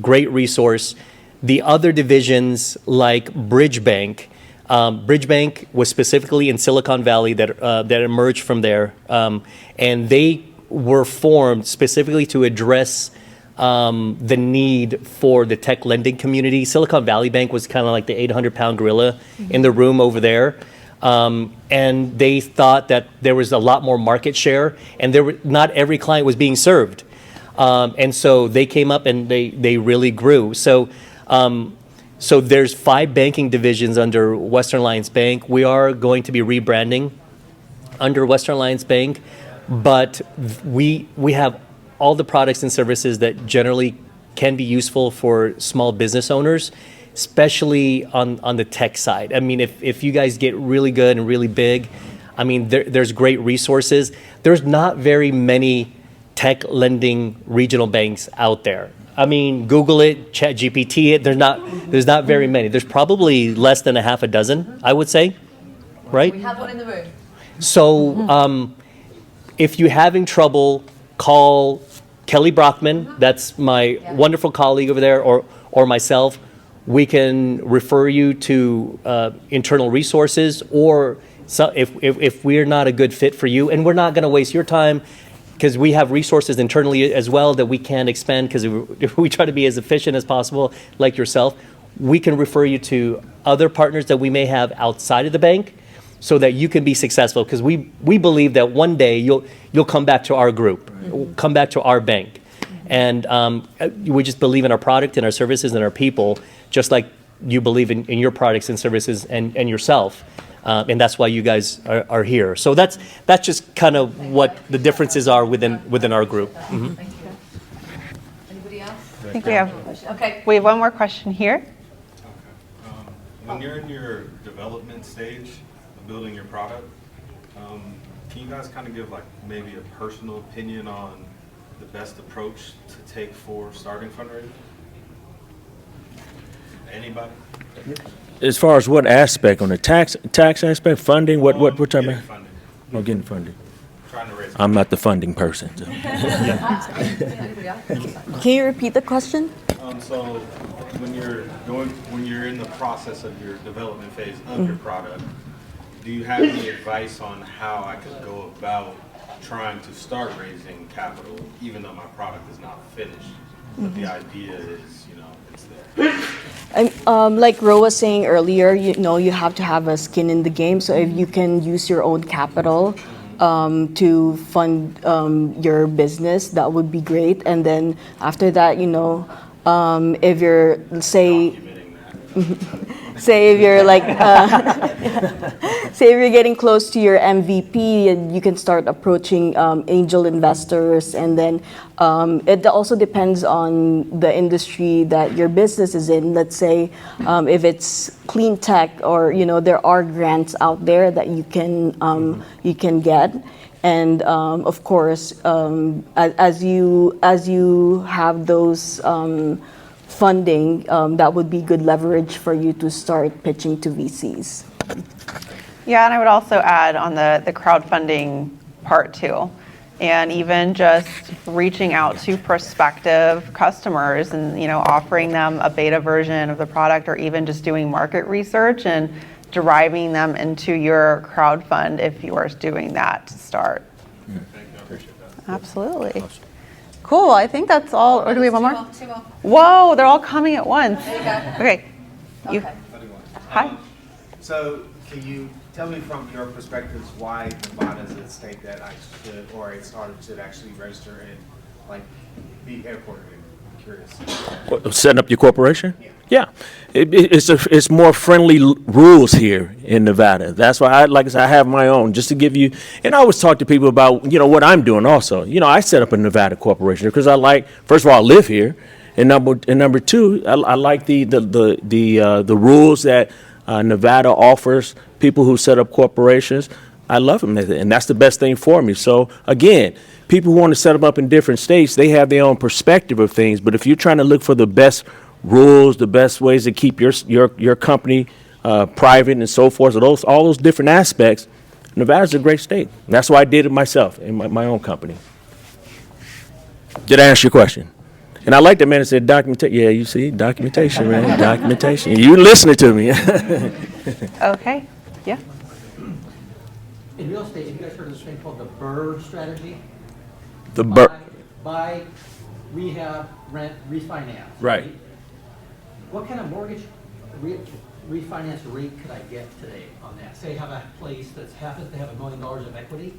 Great resource. The other divisions like Bridge Bank was specifically in Silicon Valley that emerged from there, and they were formed specifically to address the need for the tech lending community. Silicon Valley Bank was kind of like the 800-pound gorilla in the room over there. And they thought that there was a lot more market share, and not every client was being served. And so they came up and they really grew. So there's 5 banking divisions under Western Alliance Bank. We are going to be rebranding under Western Alliance Bank, but we have all the products and services that generally can be useful for small business owners, especially on the tech side. I mean, if you guys get really good and really big, I mean, there's great resources. There's not very many tech lending regional banks out there. I mean, Google it, ChatGPT it. There's not very many. There's probably less than a half a dozen, I would say, right? We have one in the room. So if you're having trouble, call Kelly Brockman. That's my wonderful colleague over there, or myself. We can refer you to internal resources, or if we're not a good fit for you, and we're not going to waste your time, because we have resources internally as well that we can expand, because if we try to be as efficient as possible, like yourself, we can refer you to other partners that we may have outside of the bank so that you can be successful, because we believe that one day you'll come back to our group, come back to our bank. And we just believe in our product and our services and our people, just like you believe in your products and services and yourself. And that's why you guys are here. So that's just kind of what the differences are within our group. Mm-hmm. Thank you. Anybody else? I think we have one more question here. When you're in your development stage of building your product, can you guys kind of give like maybe a personal opinion on the best approach to take for starting fundraising? Anybody? As far as what aspect, on the tax aspect, funding, what type of? Funding. Oh, getting funding. Trying to raise. I'm not the funding person. So. Anybody else? Can you repeat the question? So when you're in the process of your development phase of your product, do you have any advice on how I could go about trying to start raising capital, even though my product is not finished, but the idea is, it's there? Like Ro was saying earlier, you have to have a skin in the game. So if you can use your own capital to fund your business, that would be great. And then after that, if you're, say if you're like, say if you're getting close to your MVP, and you can start approaching angel investors, and then it also depends on the industry that your business is in. Let's say if it's clean tech, or there are grants out there that you can get. And of course, as you have those funding, that would be good leverage for you to start pitching to VCs. Yeah, and I would also add on the crowdfunding part too. And even just reaching out to prospective customers and offering them a beta version of the product, or even just doing market research and driving them into your crowdfund if you are doing that to start. Thank you, I appreciate that. Absolutely. Cool, I think that's all. Or do we have one more? Two more. Whoa, they're all coming at once. There you go. Okay. You. Okay. Hi. So can you tell me from your perspectives why Nevada is a state that I should, or a startup should actually register and be headquartered in? I'm curious. Setting up your corporation? Yeah. It's more friendly rules here in Nevada. That's why like I said, I have my own, just to give you, and I always talk to people about, what I'm doing also. I set up a Nevada corporation because first of all, I live here, and number two, I like the rules that Nevada offers people who set up corporations. I love them, and that's the best thing for me. So again, people who want to set them up in different states, they have their own perspective of things. But if you're trying to look for the best rules, the best ways to keep your company private and so forth, so all those different aspects, Nevada's a great state. And that's why I did it myself in my own company. Did I answer your question? And I like the man that said documentation. Yeah, you see, documentation, man, documentation. You listening to me. Okay, yeah. In real estate, have you guys heard of this thing called the BRRRR strategy? The BRRRR. Buy, rehab, rent, refinance. Right. What kind of mortgage refinance rate could I get today on that? Say I have a place that happens to have $1 million of equity.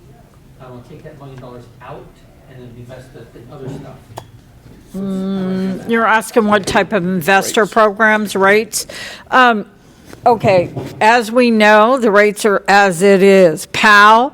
I want to take that $1 million out and then invest it in other stuff. You're asking what type of investor programs, rates? Okay, as we know, the rates are as it is. Powell,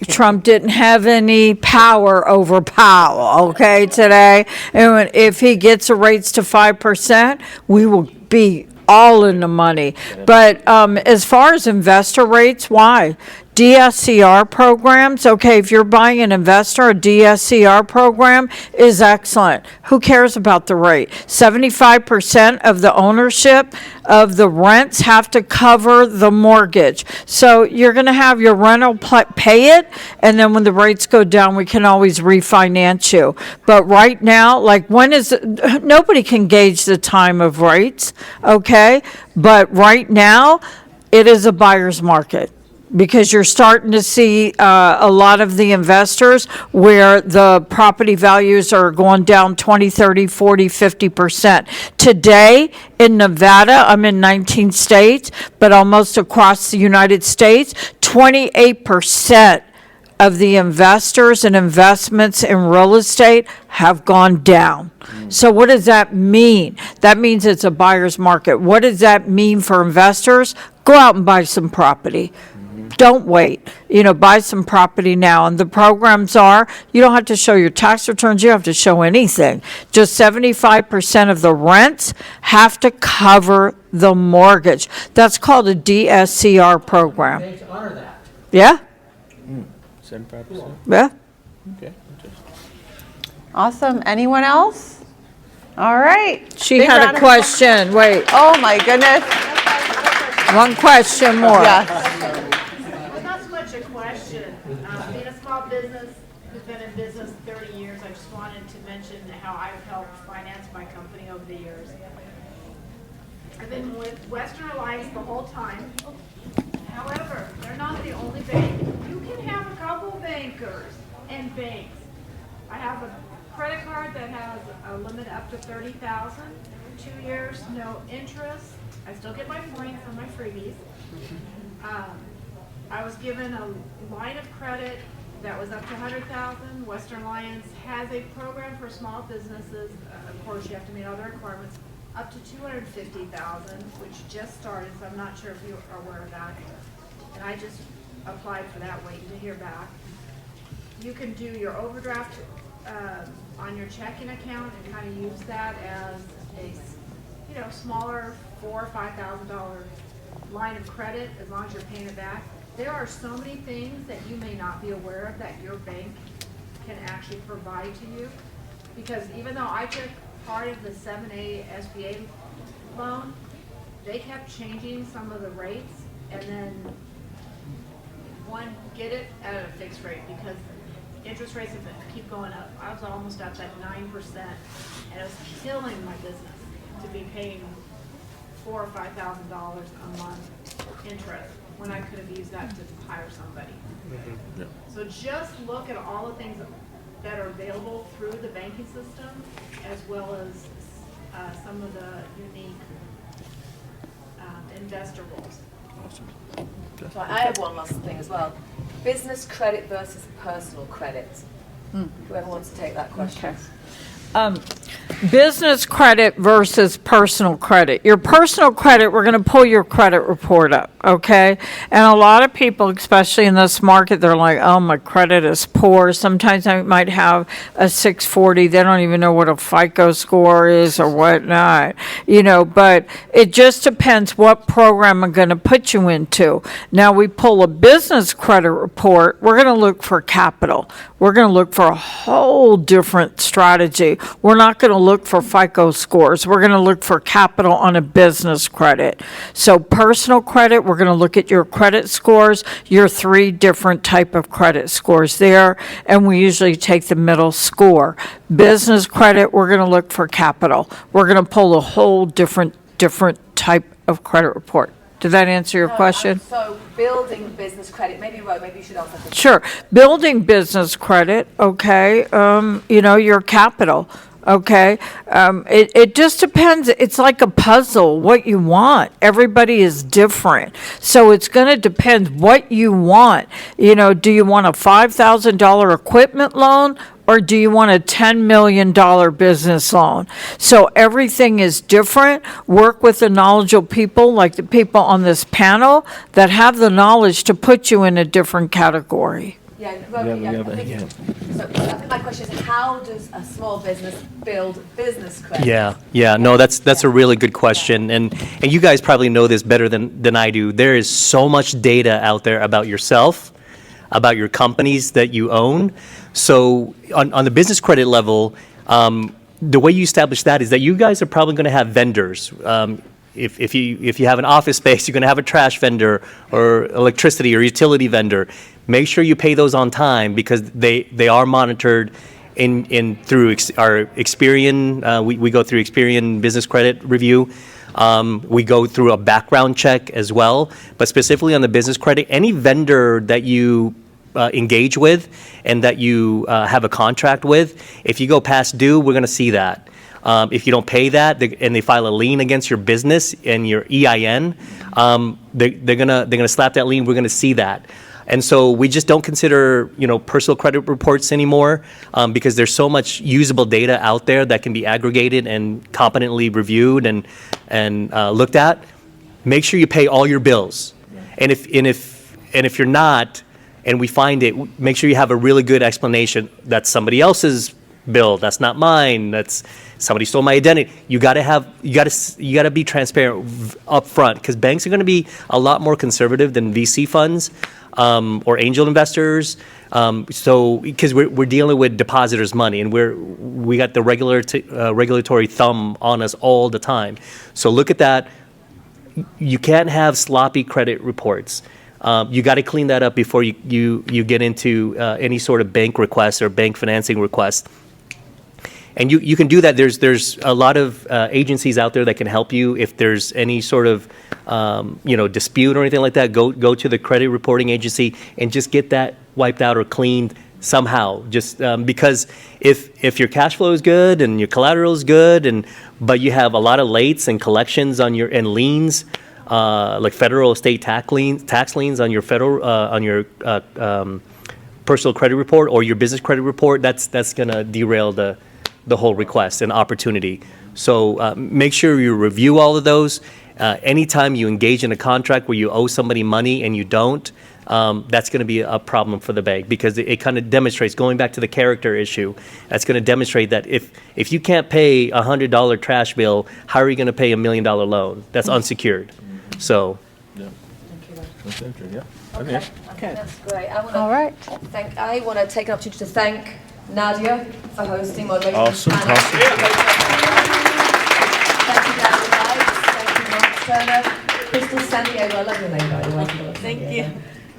Trump didn't have any power over Powell, okay, today. And if he gets the rates to 5%, we will be all in the money. But as far as investor rates, why? DSCR programs, okay, if you're buying an investor, a DSCR program is excellent. Who cares about the rate? 75% of the ownership of the rents have to cover the mortgage. So you're going to have your rental pay it, and then when the rates go down, we can always refinance you. But right now, like nobody can gauge the time of rates, okay? But right now, it is a buyer's market. Because you're starting to see a lot of the investors where the property values are going down 20, 30, 40, 50%. Today in Nevada, I'm in 19 states, but almost across the United States, 28% of the investors and investments in real estate have gone down. So what does that mean? That means it's a buyer's market. What does that mean for investors? Go out and buy some property. Don't wait, buy some property now. And the programs are, you don't have to show your tax returns, you don't have to show anything. Just 75% of the rents have to cover the mortgage. That's called a DSCR program. Banks honor that. Yeah? 75%? Yeah? Okay. Awesome. Anyone else? All right. She Big had round a of question, wait, Oh, my goodness. one question more. Yes. Well, not so much a question. Being a small business who's been in business 30 years, I just wanted to mention how I've helped finance my company over the years. I've been with Western Alliance the whole time. However, they're not the only bank. You can have a couple bankers and banks. I have a credit card that has a limit up to $30,000, 2 years, no interest. I still get my points on my freebies. I was given a line of credit that was up to $100,000. Western Alliance has a program for small businesses. Of course, you have to meet all the requirements. Up to $250,000, which just started, so I'm not sure if you are aware of that. And I just applied for that, waiting to hear back. You can do your overdraft on your checking account and kind of use that as a smaller $4,000 or $5,000 line of credit, as long as you're paying it back. There are so many things that you may not be aware of that your bank can actually provide to you. Because even though I took part of the 7A SBA loan, they kept changing some of the rates, and then get it at a fixed rate, because interest rates keep going up. I was almost at that 9%, and it was killing my business to be paying $4,000 or $5,000 a month interest when I could have used that to hire somebody. Yeah. So just look at all the things that are available through the banking system, as well as some of the unique investor rules. Awesome. So I have one last thing as well. Business credit versus personal credit. Whoever wants to take that question. Business credit versus personal credit. Your personal credit, we're going to pull your credit report up, okay? And a lot of people, especially in this market, they're like, oh, my credit is poor. Sometimes I might have a 640. They don't even know what a FICO score is or whatnot, but it just depends what program I'm going to put you into. Now, we pull a business credit report, we're going to look for capital. We're going to look for a whole different strategy. We're not going to look for FICO scores. We're going to look for capital on a business credit. So personal credit, we're going to look at your credit scores, your 3 different type of credit scores there, and we usually take the middle score. Business credit, we're going to look for capital. We're going to pull a whole different type of credit report. Did that answer your question? So building business credit, maybe Roe, maybe you should answer this. Sure. Building business credit, okay, your capital, okay. It just depends. It's like a puzzle, what you want. Everybody is different. So it's going to depend what you want. Do you want a $5,000 equipment loan? Or do you want a $10 million business loan? So everything is different. Work with the knowledgeable people, like the people on this panel, that have the knowledge to put you in a different category. So I think my question is, how does a small business build business credit? Yeah. No, that's a really good question, and you guys probably know this better than I do. There is so much data out there about yourself, about your companies that you own. So on the business credit level, the way you establish that is that you guys are probably going to have vendors. If you have an office space, you're going to have a trash vendor or electricity or utility vendor. Make sure you pay those on time because they are monitored through our Experian. We go through Experian business credit review. We go through a background check as well. But specifically on the business credit, any vendor that you engage with and that you have a contract with, if you go past due, we're going to see that. If you don't pay that and they file a lien against your business and your EIN, they're gonna slap that lien. We're gonna see that. And so we just don't consider personal credit reports anymore because there's so much usable data out there that can be aggregated and competently reviewed and looked at. Make sure you pay all your bills, and if you're not, and we find it, make sure you have a really good explanation. That's somebody else's bill. That's not mine. That's somebody stole my identity. You got to be transparent up front because banks are going to be a lot more conservative than VC funds or angel investors. So because we're dealing with depositors' money and we got the regulatory thumb on us all the time. So look at that. You can't have sloppy credit reports. You got to clean that up before you get into any sort of bank request or bank financing request. And you can do that. There's a lot of agencies out there that can help you if there's any sort of dispute or anything like that. Go to the credit reporting agency and just get that wiped out or cleaned somehow. Just because if your cash flow is good and your collateral is good, but you have a lot of lates and collections on and liens. Like federal estate tax liens on your personal credit report or your business credit report, that's going to derail the whole request and opportunity. So make sure you review all of those. Anytime you engage in a contract where you owe somebody money and you don't, that's going to be a problem for the bank because it kind of demonstrates, going back to the character issue, that's going to demonstrate that if you can't pay a $100 trash bill, how are you going to pay $1 million loan? That's unsecured. So, yeah. That's interesting. Yeah. Okay. That's great. All right. I want to take an opportunity to thank Nadya for hosting, moderating. Awesome. Thank you, Dikes. Thank you, Mark Turner. Christel San Diego, I love your name, by the way. Thank you.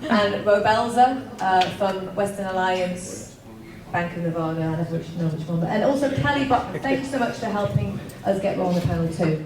And Roe Belzer from Western Alliance, Bank of Nevada, I never know which one. And also Kelly Butler. Thank you so much for helping us get Roe on the panel too.